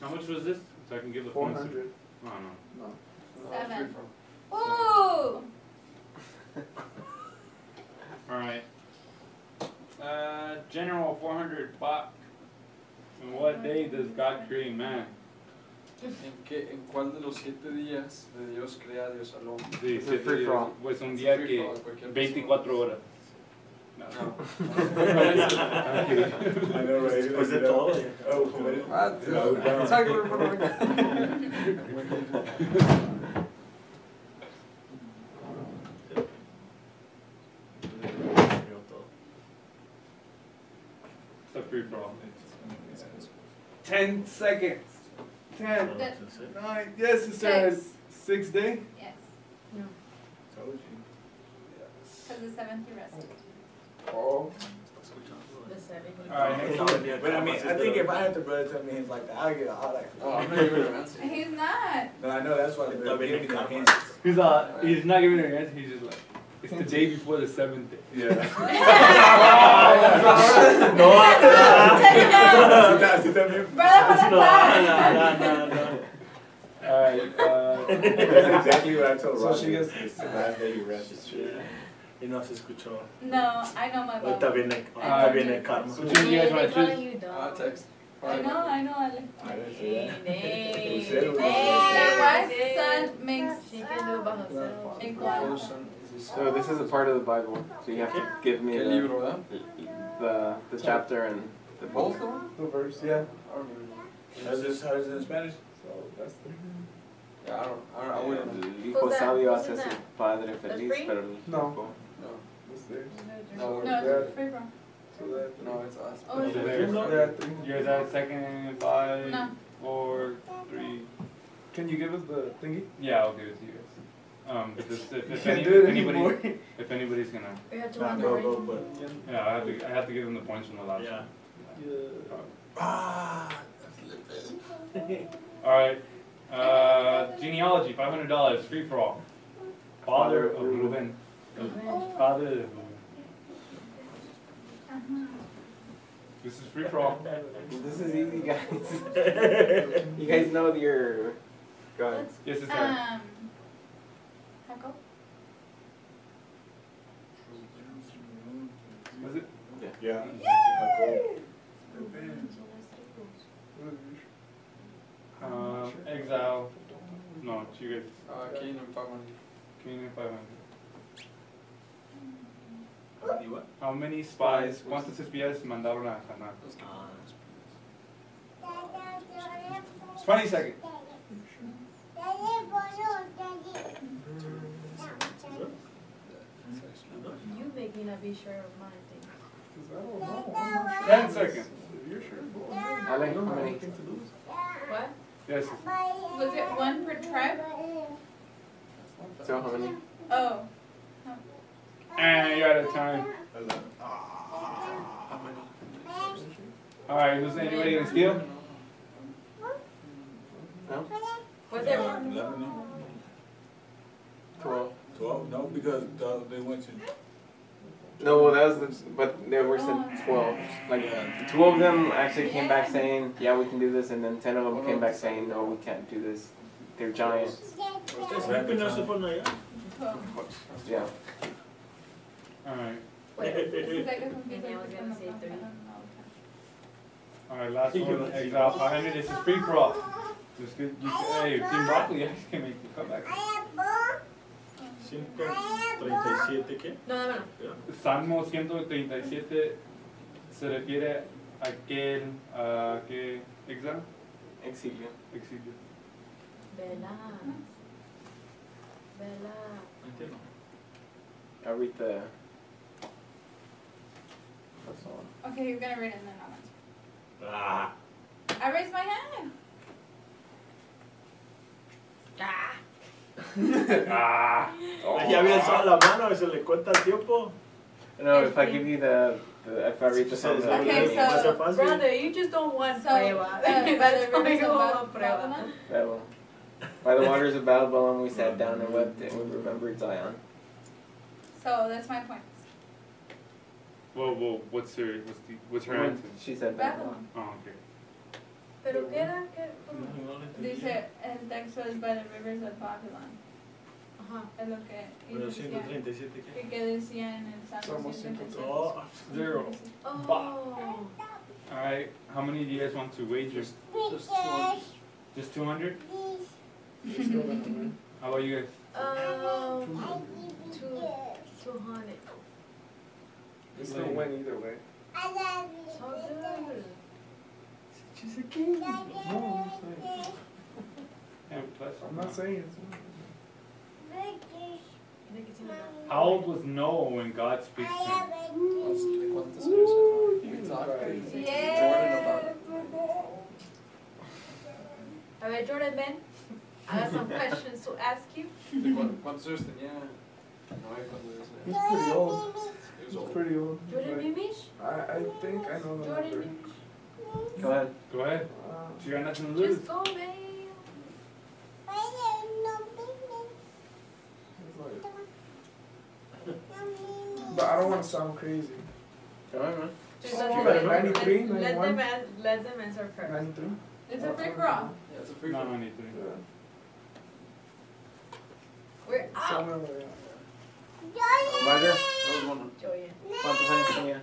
How much was this? So I can give the points. 400. Oh, no. No. 7. Ooh! Alright. General 400 baht. On what day does God create man? ¿En cuál de los 7 días de Dios crea Dios al hombre? Sí, Es free for all. pues un Es día free que for all, cualquier 24 horas. No. No. I know, right? Después de todo. Oh, What? no. Sabe que me pone acá. It's a free for all. 10 seconds. 10, Good. 9, yes, it says 6 day. Yes. Told you. Because the 7th you rested. Oh. Alright, next one. But I mean, I think if I had the brother tell me he's like that, I'd get all like, Oh, I'm not giving an answer. He's not. no, I know that's why Está they're bien giving me the karma. hints. He's not giving her an answer, he's just like, it's the day before the 7th day. Yeah. No, Así también. Brother, no. Alright, That's exactly what I told So Roger. she gets- It's the last day you rest. Y no se escuchó. No, I know my Ahorita Bible. viene karma. which one do you guys want to choose? Text. I know, Ale. I didn't say that. Hey, You said it was Hey, why son makes She can do it by herself. in Father, Guam. Son, is So this is a part of the Bible. So you have to give me ¿Qué libro, verdad? the chapter and the Both book. of them? The verse, yeah. I don't remember. How is it in Spanish? So that's the. Yeah, I wouldn't. El hijo Who's that? sabio Who's hace in su that? padre That's feliz, free? pero el No. loco. No. What's theirs? No, No, it's free from. So that. no, it's us. Oh, is So it? there's, Yeah, 3. you guys have second, 5, No. 4, 3. Can you give us the thingy? Yeah, I'll give it to you guys. Because if Can't do it anybody, anymore. if anybody's gonna, We have to Nah, run the go, race. go, but. yeah, I have to give them the points from the last Yeah. one. Ah. All right. Genealogy, $500, free for all. Father of Reuben. Father of Reuben. This is free for all. This is easy, guys. You guys know your. Go ahead. Yes, it's her. Jacob? Was it? Yeah. Exile. No, you guys. Kingdom 500. Canaan 500. What? How many spies? ¿Cuántos espías mandaron a Haná? 20 seconds. You make me not be sure of my thing. 10 seconds. Ale, how many? What? Yes. Was it 1 per tribe? So how many? Oh. And you're out of time. Alright, who's anybody gonna steal? No? Was there 11. 12. 12? No, because they went to. No, that was the, but they were said 12. Like, 2 of them actually came back saying, yeah, we can do this, and then 10 of them came back saying, no, we can't do this. They're giants. Siempre no se fueron allá. Yeah. Alright. It's like a And I was gonna say 3. Alright, last one. Exile 500. This is free for all. This is good. Hey, Team Broccoli, you guys can make the comeback. 537, ¿qué? No, dámelo. Salmo 137 se refiere a aquel, ¿qué? ¿Exile? Exilio. Exilio. Bella. Bella. I'll read the first one. Okay, you're gonna read it and then I'll answer. Ah. I raised my hand. Ah. Ah. Ya había alzado la mano y se le cuenta el tiempo. No, if I give you the If I read the song, Okay, so, brother, you just don't want prueba. By the rivers of prueba. Babylon. By the waters of Babylon we sat down and wept and we remembered Zion. So that's my point. Well, what's her answer? She said Babylon. Oh, okay. Pero ¿qué era? Dice, el texto es by the rivers of Babylon. Ajá. Es lo que, y Pero decía, 137, ¿qué? y que decía en el Salmo 137. Oh, 0. Oh. Alright, how many do you guys want to wager? Just 200. Just 200? How about you guys? 200. They still win either way. So good. She's a king. No, I'm just saying. And plus, I'm not saying it's how old was Noah when God speaks to him? ¿Cuántos años era? We talked to Jordan about A ver, Jordan, ven. I got some questions to ask you. ¿Cuántos años tenía Noé cuando eso? He's pretty old. He was He's old. pretty old. Jordan Like, Mimish? I think I know the Jordan number. Mimish? Go ahead. Go ahead. You got nothing to lose. Just go, babe. But I don't want to sound crazy. Go ahead, man. Just Like let 93, them 91? let them answer first. 93? It's a free for all. Yeah, it's a free No, for no need to. Yeah. We're out. Somewhere where, yeah. Roger, That was one. Joyen. ¿cuántos años tenía?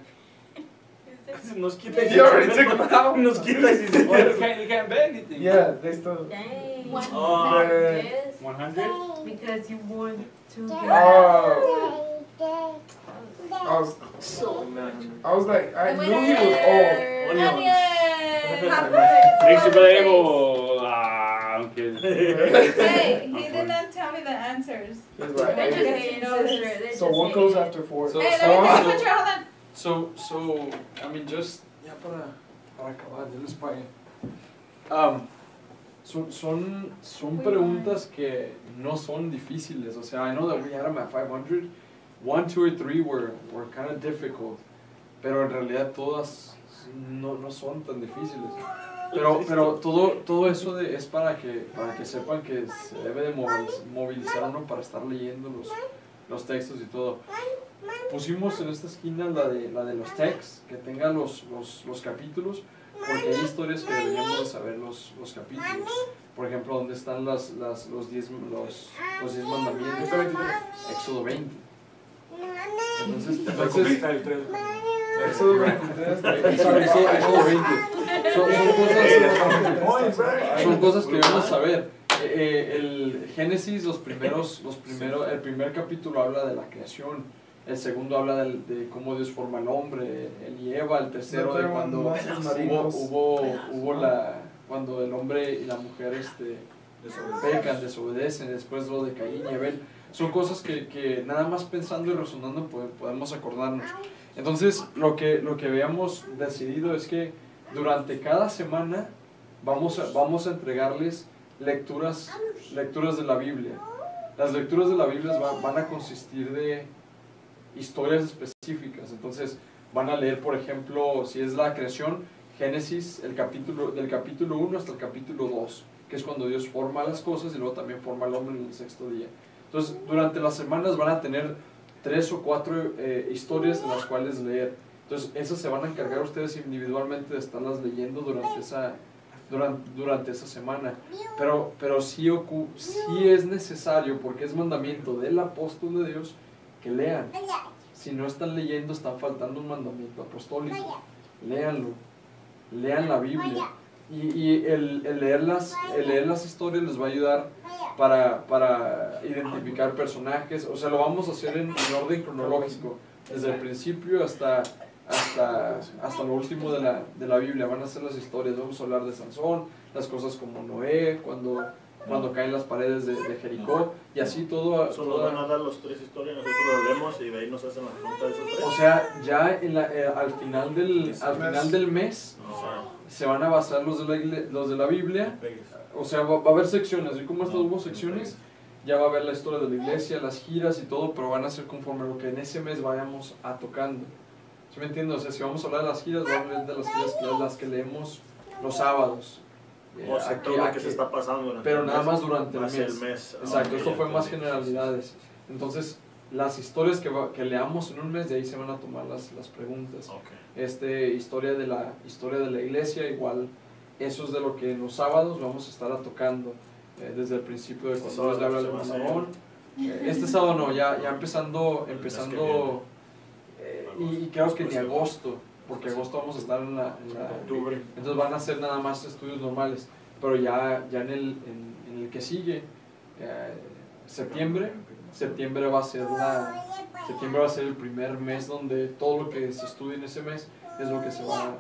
Nos quita y You already took him out. Nos quita y si se Well, puede. you can't bet anything. Yeah, they still. Dang. Oh. Yes. 100? Because you won 2 games. Oh. I was like, I knew he was old. Makes you playable. Ah, I'm kidding. Hey, he did not tell me the answers. He was They're like, just hey. hating, sister. They're So just what goes hating. after 4? So, Hey, let me take a so, picture, hold on. so, I mean, just, ya para acabar, ya les pagué. Son preguntas que no son difíciles. O sea, I know that we had them at 500. 1, 2, or 3 were kind of difficult. Pero en realidad todas no son tan difíciles. Pero todo eso es para que sepan que se debe de movilizar uno para estar leyendo los textos y todo. Pusimos en esta esquina la de los texts, que tenga los capítulos, porque hay historias que deberíamos de saber los capítulos. Por ejemplo, ¿dónde están los 10 mandamientos? Éxodo 20. Entonces Éxodo 23. Éxodo 20. Son cosas que debemos saber. El Génesis, el primer capítulo habla de la creación. El segundo habla de cómo Dios forma al hombre, él y Eva. El tercero de cuando cuando el hombre y la mujer pecan, desobedecen. Después lo de Caín y Abel. Son cosas que nada más pensando y razonando podemos acordarnos. Entonces, lo que habíamos decidido es que durante cada semana vamos a entregarles lecturas de la Biblia. Las lecturas de la Biblia van a consistir de historias específicas. Entonces, van a leer, por ejemplo, si es la creación, Génesis, del capítulo 1 hasta el capítulo 2, que es cuando Dios forma las cosas y luego también forma al hombre en el 6º día. Entonces, durante las semanas van a tener 3 o 4 historias de las cuales leer. Entonces, esas se van a encargar ustedes individualmente de estarlas leyendo durante esa semana. Pero sí es necesario, porque es mandamiento del apóstol de Dios, que lean. Si no están leyendo, están faltando un mandamiento apostólico. Léanlo. Lean la Biblia. Y el leer las historias les va a ayudar para identificar personajes. O sea, lo vamos a hacer en orden cronológico, desde el principio hasta lo último de la Biblia. Van a ser las historias. Vamos a hablar de Sansón, las cosas como Noé, cuando caen las paredes de Jericó, y así todo. Solo van a dar los 3 historias, nosotros los leemos y de ahí nos hacen la pregunta de esos 3. O sea, ya al final del mes se van a basar los de la Biblia. O sea, va a haber secciones, así como estas hubo secciones, ya va a haber la historia de la iglesia, las giras y todo, pero van a ser conforme a lo que en ese mes vayamos tocando. ¿Sí me entiendes? O sea, si vamos a hablar de las giras, vamos a hablar de las giras las que leemos los sábados. O sea, todo lo que se está pasando durante pero el nada mes, más durante el hacia mes. Exacto, esto fue más generalidades. Entonces, las historias que leamos en un mes, de ahí se van a tomar las preguntas. Historia de la iglesia, igual, eso es de lo que en los sábados vamos a estar tocando, desde el principio de cuando Dios le habla al varón. Este sábado no, ya empezando y creo que ni agosto, porque agosto vamos a estar en octubre, entonces van a ser nada más estudios normales, pero ya en el que sigue, septiembre va a ser el primer mes donde todo lo que se estudie en ese mes es lo que se va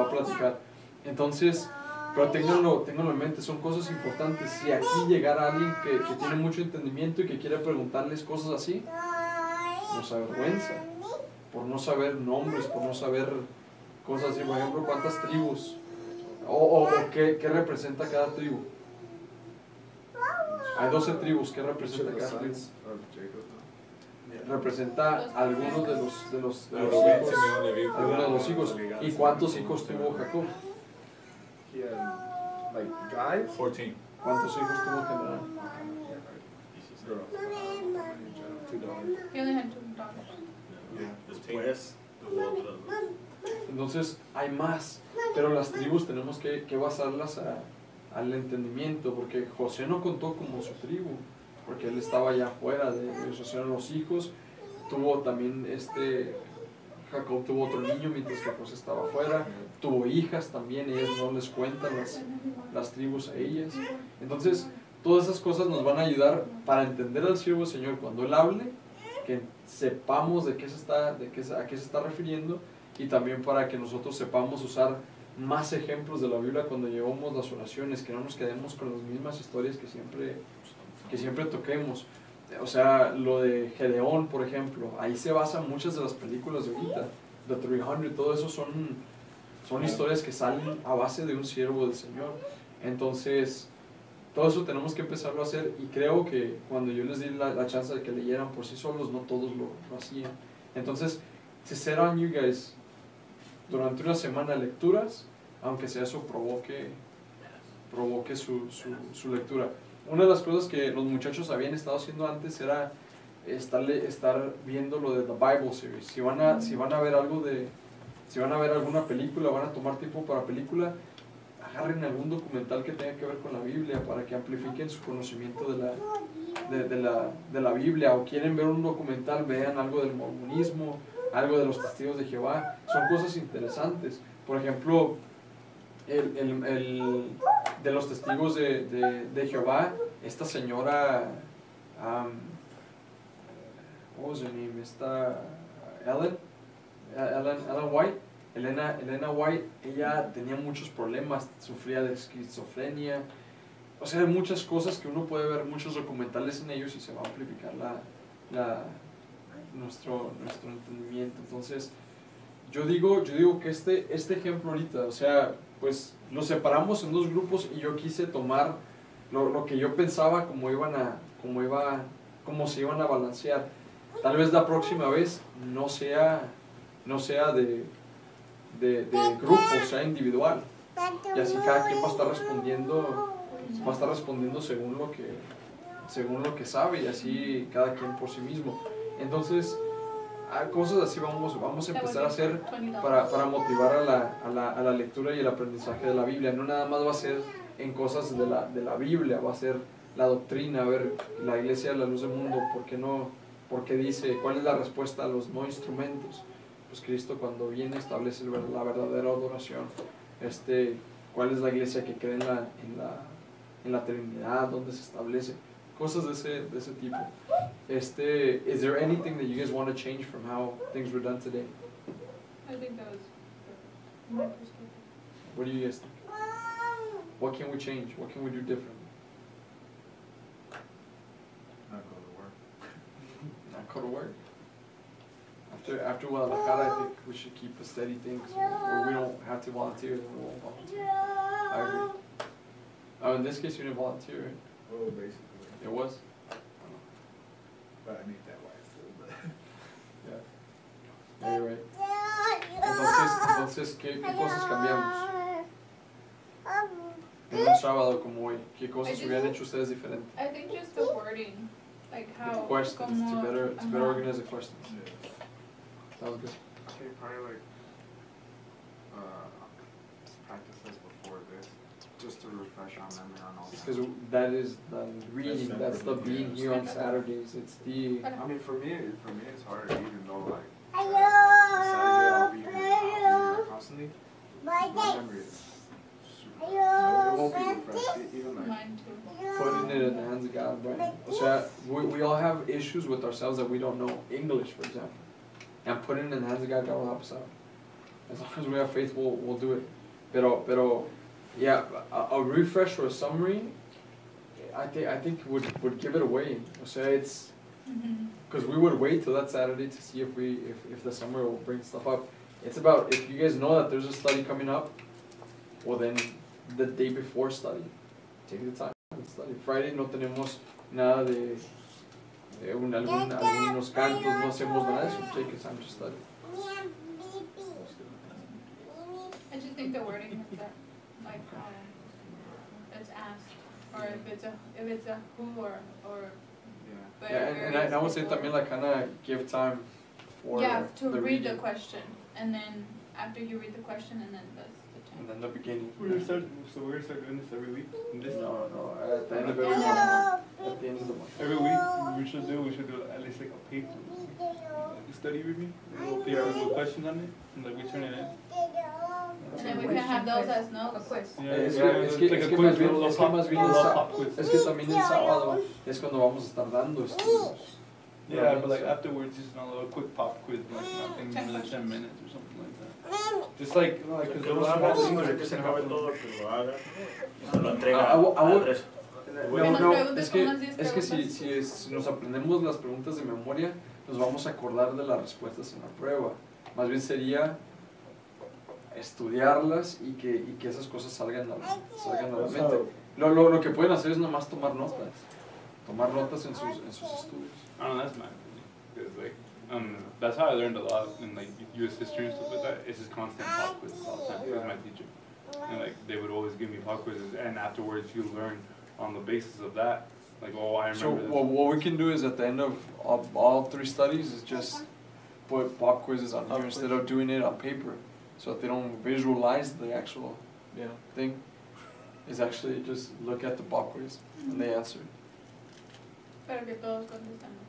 a platicar. Entonces, pero ténganlo en mente, son cosas importantes. Si aquí llegara alguien que tiene mucho entendimiento y que quiere preguntarles cosas así, nos avergüenza por no saber nombres, por no saber cosas así. Por ejemplo, ¿cuántas tribus? O ¿qué representa cada tribu? Hay 12 tribus, ¿qué representa cada tribu? Representa algunos de los hijos, algunos de los hijos. ¿Y cuántos hijos tuvo Jacob? Like guys? 14. ¿Cuántos hijos tuvo Canaán? He only had 2 daughters. Después, entonces hay más, pero las tribus tenemos que basarlas al entendimiento, porque José no contó como su tribu, porque él estaba allá afuera de ellos, eran los hijos. Tuvo también Jacob tuvo otro niño mientras que José estaba afuera, tuvo hijas también, ellas no les cuentan las tribus a ellas. Entonces todas esas cosas nos van a ayudar para entender al siervo del Señor cuando Él hable, que sepamos a qué se está refiriendo, y también para que nosotros sepamos usar más ejemplos de la Biblia cuando llevamos las oraciones, que no nos quedemos con las mismas historias que siempre toquemos. O sea, lo de Gedeón, por ejemplo, ahí se basan muchas de las películas de ahorita, The 300, todo eso son historias que salen a base de un siervo del Señor. Entonces, todo eso tenemos que empezarlo a hacer, y creo que cuando yo les di la chance de que leyeran por sí solos, no todos lo hacían. Entonces, to set on you guys durante una semana lecturas, aunque sea eso provoque su lectura. Una de las cosas que los muchachos habían estado haciendo antes era estar viendo lo de The Bible Series. Si van a ver alguna película, van a tomar tiempo para película, agarren algún documental que tenga que ver con la Biblia para que amplifiquen su conocimiento de la Biblia. O quieren ver un documental, vean algo del mormonismo, algo de los testigos de Jehová. Son cosas interesantes. Por ejemplo, de los testigos de Jehová, esta señora, what was her name? Ellen White. Elena White, ella tenía muchos problemas, sufría de esquizofrenia. O sea, hay muchas cosas que uno puede ver, muchos documentales en ellos, y se va a amplificar nuestro entendimiento. Entonces, yo digo que este ejemplo ahorita, o sea, pues lo separamos en 2 grupos, y yo quise tomar lo que yo pensaba cómo se iban a balancear. Tal vez la próxima vez no sea de grupo, sea individual, y así cada quien va a estar respondiendo según lo que sabe, y así cada quien por sí mismo. Entonces, cosas así vamos a empezar a hacer para motivar a la lectura y el aprendizaje de la Biblia. No nada más va a ser en cosas de la Biblia, va a ser la doctrina, a ver, la iglesia de la luz del mundo, ¿por qué dice? ¿Cuál es la respuesta a los no instrumentos? Pues Cristo, cuando viene, establece la verdadera adoración. ¿Cuál es la iglesia que cree en la Trinidad? ¿Dónde se establece? Cosas de ese tipo. Is there anything that you guys want to change from how things were done today? I think that was my perspective. What do you guys think? What can we change? What can we do different? Not go to work. Not go to work? After Guadalajara, I think we should keep a steady thing, where we don't have to volunteer, then we won't volunteer. I agree. Oh, in this case, you didn't volunteer, right? Well, basically. It was? But I need that wife still, but. Yeah. Yeah, you're right. Entonces, ¿qué cosas cambiamos? En un sábado como hoy, ¿qué cosas hubieran hecho ustedes diferente? I think just the wording, like The how. questions, to better organize the questions. That was good. Okay, probably like just practice this before this, just to refresh our memory on all that. Because that is the reading, that's the being here on Saturdays. It's the. I mean, for me, it's hard, even though like Saturday I'll be here constantly. My memory is super. So it won't be refreshed, even like. Mine too. Putting it in the hands of God, right? O sea, we all have issues with ourselves that we don't know. English, for example. And putting it in the hands of God, God will help us out. As long as we have faith, we'll do it. Pero, yeah, a refresh or a summary, I think would give it away. O sea, it's, because we would wait till that Saturday to see if the summary will bring stuff up. It's about, if you guys know that there's a study coming up, well then, the day before study, take the time and study. Friday no tenemos nada de algunos cantos, no hacemos nada de eso. Take your time to study. I just think the wording of that, like it's asked, or if it's a who or. Yeah. Yeah, and I would say también like kind of give time for to the read reading. the question, and then after you read the question, and then that's the time. And then the beginning. We're gonna start doing this every week. No, at the end of every month. At the end of the month. Every week we should do at least like a paper, like a study review, a little paper with questions on it, and like we turn it in. And then we can have those as notes. Yeah, Es it's like a que quiz, más bien, little es que más bien el little sábado, pop quiz. es que también el sábado es cuando vamos a estar dando estudios. Yeah, but like afterwards, just a little quick pop quiz, like nothing more than 10 minutes or something like that. Just like Que those lo haga small después de que things se that acabe happen. todo, que lo haga. Se lo entrega I would- a Andrés. No, es que si nos aprendemos las preguntas de memoria, nos vamos a acordar de las respuestas en la prueba. Más bien sería estudiarlas y que esas cosas salgan a la mente. Lo que pueden hacer es nomás tomar notas en sus estudios. I don't know, that's my opinion. Because like, that's how I learned a lot in like U.S. history and stuff like that. It's just constant pop quizzes all the time with my teacher. And like, they would always give me pop quizzes, and afterwards you learn on the basis of that. Like, oh, I remember So this. what we can do is at the end of all 3 studies is just put pop quizzes on here instead of doing it on paper, so that they don't visualize the actual thing. Is actually just look at the pop quiz and they answer. Pero que todos contestamos.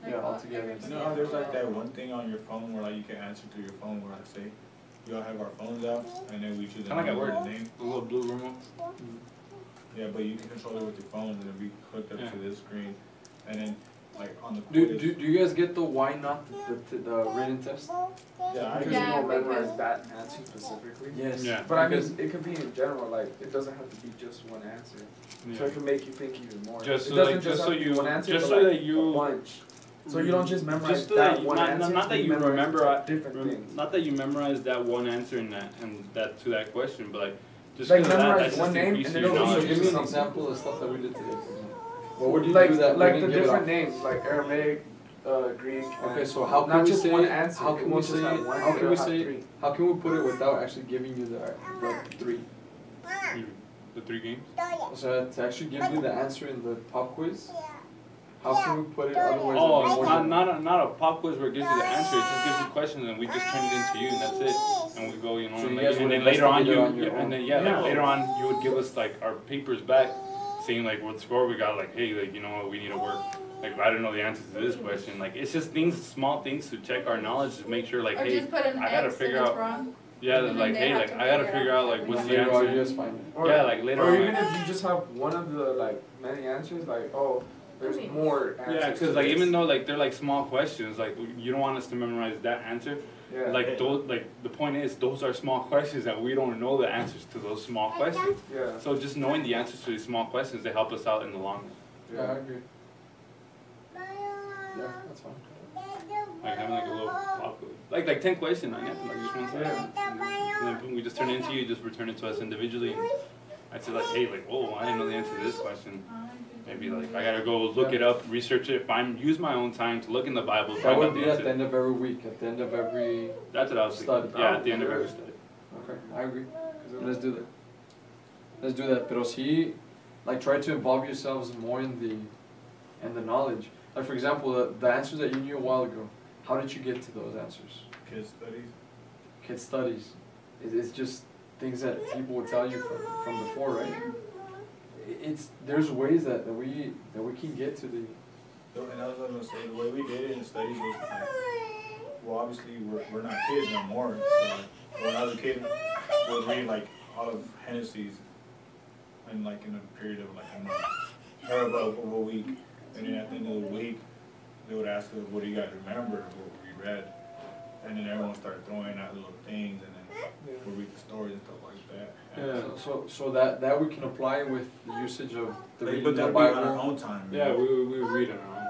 Yeah, all together. everybody. You know how there's like that one thing on your phone where like you can answer to your phone where I say, we all have our phones out and then we choose a Kinda like at work. name. The little blue remote. Yeah, but you can control it with your phone and then we hooked up to this screen and then like on the Do quiz. you guys get the why not the written test? Yeah, I Because do. you don't memorize that answer specifically. Yes. Yeah. But I mean, it could be in general, like, it doesn't have to be just one answer. So Yeah. it can make you think even more. Just It so doesn't like, just just have so to be you, one answer, just but so like that you. a bunch. So you don't just memorize Just so that you- one answer. not that you memorize remember different things. Not that you memorize that one answer and that to that question, but like just Like 'cause of memorize that's just one name increasing and your then it'll knowledge. Give me an something. example of stuff that we did today. For example. What would you Like do that like we the didn't give it different up? names, like Aramaic, Greek. Okay, and so how can not we just say one answer. how It can we won't just say have one, how can it'll we have say 3. how can we put it without actually giving you the 3? The 3 games. So to actually give you the answer in the pop quiz, how can we put it otherwise? Oh, than not a pop quiz where it gives you the answer. It just gives you questions and we just turn it into you and that's it. And we go, you know, So and, you like, guys and would then later on investigate you, on your and own. then Yeah. like later on you would give us like our papers back, saying like what score we got. Like, hey, like you know what, we need to work. Like I don't know the answer to this question. Like it's just things, small things to check our knowledge to make sure like, Or hey, just put an I gotta X figure and it's out. wrong. Yeah, And then like they hey, have like to I gotta figure it figure out. out like what's the later on you answer. just find it. Or, Yeah, like later or on. even if you just have one of the like many answers, like oh, there's more answers. Yeah, to because like this. even though like they're like small questions, like you don't want us to memorize that answer. Yeah. Like those, like the point is, those are small questions that we don't know the answers to those small questions. Yeah. So just knowing the answers to these small questions, they help us out in the long run. Yeah, I agree. Yeah, that's fine. Like having like a little pop quiz. Like 10 questions, like just one second. And then boom, we just turn it into you, just return it to us individually. I'd say like, hey, like, oh, I didn't know the answer to this question. Maybe like I gotta go look it up, research it, use my own time to look in the Bible. That would be at the end of every week, at the end of every. That's what I was study. thinking. Yeah, at the end of every study. Okay, I agree. Let's do that. Let's do that. Pero sí, like try to involve yourselves more in the knowledge. Like for example, the answers that you knew a while ago. How did you get to those answers? Kid studies. Kid studies. It's just things that people would tell you from before, right? There's ways that we can get to the. And I was gonna say the way we did it in studies was like, well, obviously we're not kids no more. So when I was a kid, we'd read like all of Hennessy's in a period of like a month or of a week, and then at the end of the week, they would ask us, "What do you guys remember? What we read?" And then everyone started throwing out little things, and then we'd read the stories and stuff like that. Yeah, so that we can apply with the usage of the reading but of the that'd Bible. be on our own time. Yeah, we read on our own.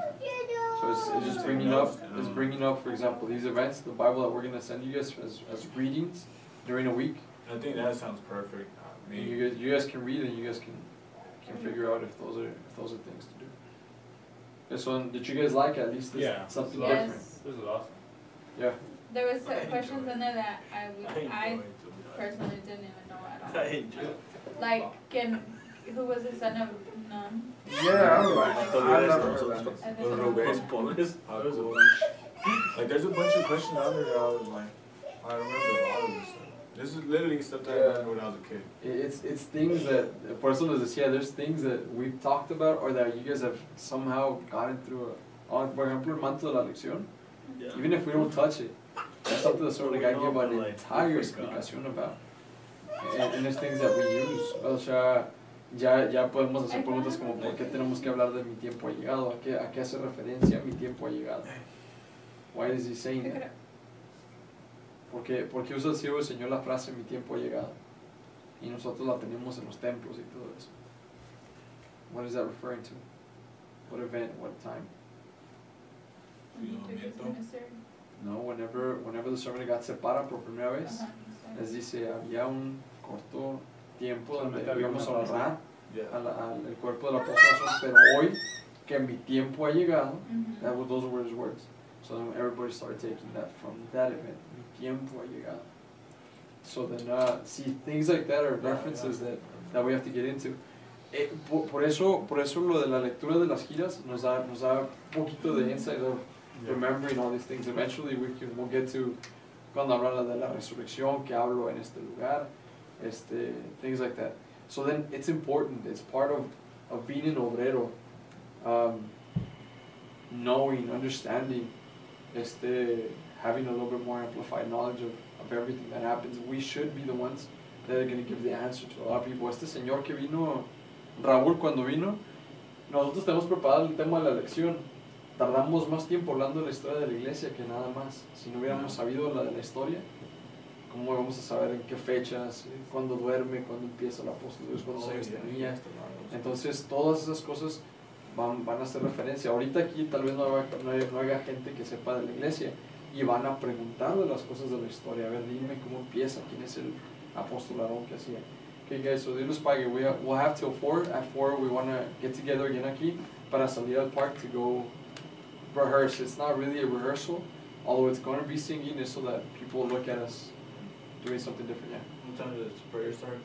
So it's just bringing up, for example, these events, the Bible that we're gonna send you guys as readings during a week. I think that sounds perfect. And you guys can read and you guys can figure out if those are things to do. Okay, so did you guys like at least something different? This is awesome. Yeah. There was questions in there that I personally didn't even know at all. I enjoy it. Like, who was the son of Nun? Yeah, like there's a bunch of questions out there that I was like, I remember a lot of this stuff. This is literally stuff that I remember when I was a kid. It's things that, por eso les decía, there's things that we've talked about or that you guys have somehow gotten through. For example, el manto de la lección. Even if we don't touch it, that's something that sort of guy gave an entire explicación about. And there's things that we use. O sea, ya podemos hacer preguntas como ¿por qué tenemos que hablar de mi tiempo ha llegado? ¿A qué hace referencia mi tiempo ha llegado? Why is he saying that? ¿Por qué usa el siervo del Señor la frase mi tiempo ha llegado? Y nosotros la tenemos en los templos y todo eso. What is that referring to? What event? What time? No, whenever the sermon de God se para por primera vez, les dice, había un corto tiempo donde íbamos a honrar al cuerpo del apóstol, pero hoy que mi tiempo ha llegado, those were his words. So then everybody started taking that from that event, mi tiempo ha llegado. So then, see, things like that are references that we have to get into. Por eso lo de la lectura de las giras nos da un poquito de insight of remembering all these things. Eventually we'll get to cuando habla de la resurrección, que hablo en este lugar, things like that. So then it's important, it's part of being an obrero, knowing, understanding, having a little bit more amplified knowledge of everything that happens. We should be the ones that are going to give the answer to a lot of people. Este señor que vino, Raúl, cuando vino, nosotros tenemos preparado el tema de la lección. Tardamos más tiempo hablando de la historia de la iglesia que nada más. Si no hubiéramos sabido la de la historia, ¿cómo vamos a saber en qué fechas, cuándo duerme, cuándo empieza el apóstol, cuántos años tenía? Entonces, todas esas cosas van a hacer referencia. Ahorita aquí tal vez no haya gente que sepa de la iglesia y van a preguntar de las cosas de la historia. A ver, dime cómo empieza, quién es el apóstol Aarón que hacía. Okay guys, so Dios los pague. We'll have till 4. At 4 we want to get together again aquí para salir al park to go rehearse. It's not really a rehearsal, although it's going to be singing, is so that people look at us doing something different. Yeah. What time does prayer start?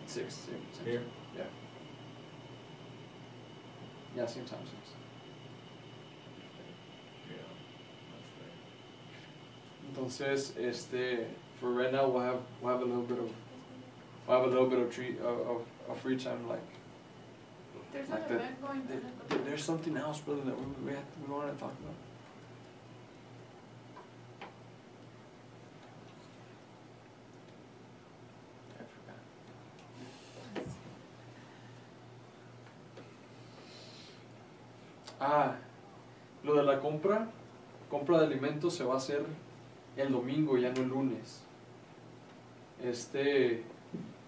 6. Here? Yeah. Yeah, same time, 6. Entonces, for right now, we'll have a little bit of free time, like. There's like an event going on. There's something else, brother, that we want to talk about. Lo de la compra de alimentos se va a hacer el domingo, ya no el lunes.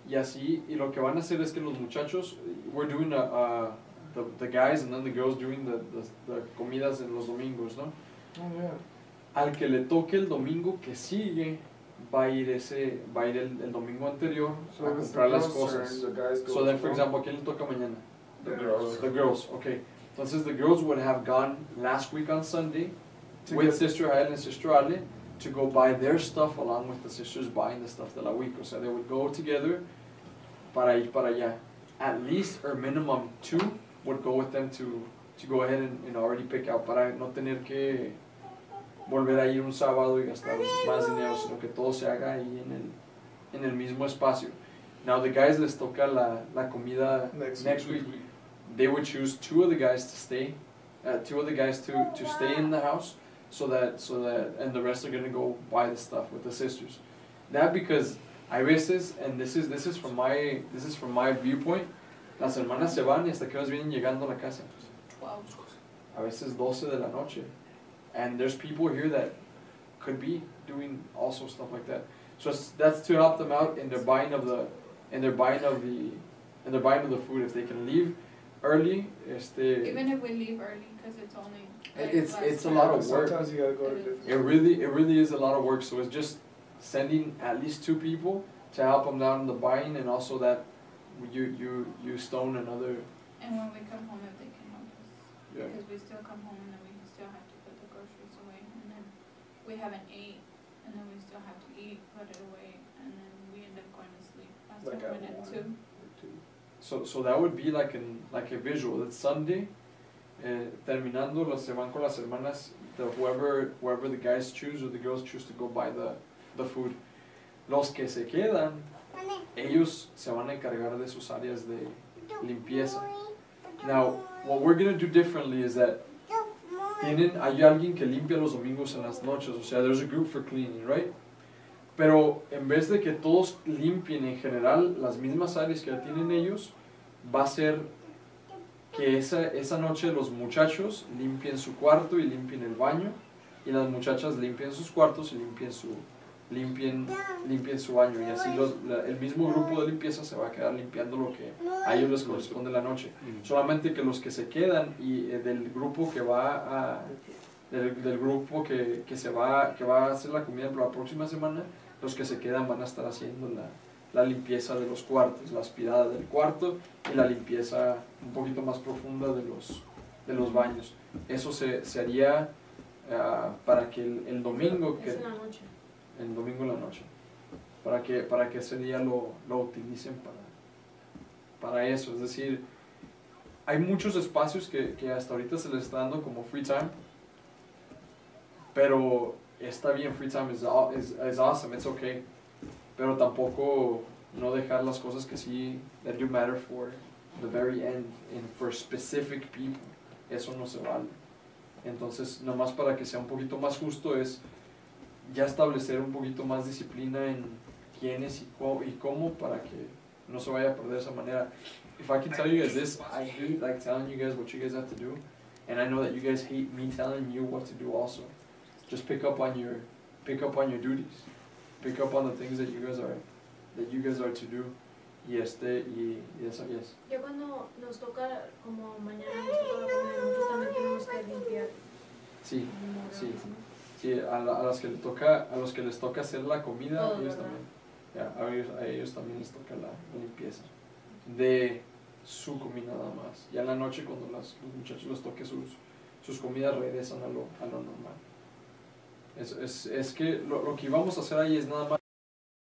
Y así, y lo que van a hacer es que los muchachos, we're doing the guys and then the girls doing the comidas en los domingos, ¿no? Oh, yeah. Al que le toque el domingo que sigue, va a ir el domingo anterior So a if it's the comprar las girls' turn, cosas. the guys go So then, as for well? example, ¿a quién le toca mañana? The girls. The girls, okay. Entonces, the girls would have gone last week on Sunday To with get- Sister Jael and Sister Ale to go buy their stuff along with the sisters buying the stuff de la week. O sea, they would go together para ir para allá. At least or minimum 2 would go with them to go ahead and already pick out para no tener que volver a ir un sábado y gastar más dinero, sino que todo se haga ahí en el mismo espacio. Now the guys les toca la comida next week. They would choose 2 of the guys to stay, 2 of the guys to stay in the house, so that and the rest are gonna go buy the stuff with the sisters. That because hay veces, and this is from my viewpoint, las hermanas se van y hasta que horas vienen llegando a la casa. 12. A veces 12 de la noche, and there's people here that could be doing also stuff like that. So that's to help them out in their buying of the food. If they can leave early, Even if we leave early, because it's only. like, it's a less lot time. of work. Sometimes you gotta go to different. It really is a lot of work. So it's just sending at least 2 people to help them down in the buying, and also that you stone another. And when we come home, if they can help us. Yeah. Because we still come home and then we still have to put the groceries away, and then we haven't ate, and then we still have to eat, put it away, and then we end up going to sleep. Last Like time we at went at 2. So that would be like a visual. It's Sunday, terminando, se van con las hermanas, whoever the guys choose or the girls choose to go buy the food. Los que se quedan, ellos se van a encargar de sus áreas de limpieza. Now, what we're going to do differently is that hay alguien que limpia los domingos en las noches, o sea, there's a group for cleaning, right? Pero en vez de que todos limpien en general las mismas áreas que ya tienen ellos, va a ser que esa noche los muchachos limpien su cuarto y limpien el baño, y las muchachas limpien sus cuartos y limpien su baño, y así el mismo grupo de limpieza se va a quedar limpiando lo que a ellos les corresponde la noche. Solamente que los que se quedan y del grupo que va del grupo que va a hacer la comida por la próxima semana, los que se quedan van a estar haciendo la limpieza de los cuartos, la aspirada del cuarto y la limpieza un poquito más profunda de los baños. Eso se haría para que el domingo, el domingo en la noche, para que ese día lo utilicen para eso. Es decir, hay muchos espacios que hasta ahorita se les está dando como free time, pero está bien, free time is awesome, it's okay, pero tampoco no dejar las cosas que sí that do matter for the very end and for specific people, eso no se vale. Entonces, nomás para que sea un poquito más justo es ya establecer un poquito más disciplina en quiénes y cómo para que no se vaya a perder de esa manera. If I can tell you guys this, I hate like telling you guys what you guys have to do, and I know that you guys hate me telling you what to do also. Just pick up on your duties, pick up on the things that you guys are to do, y eso, yes. Ya cuando nos toca, como mañana nos toca la comida, nosotros también tenemos que limpiar. Sí, a los que les toca hacer la comida, Todo, ellos ¿verdad? también, a ellos también les toca la limpieza de su comida nada más. Ya en la noche cuando los muchachos les toque sus comidas regresan a lo normal. Es que lo que íbamos a hacer ahí es nada más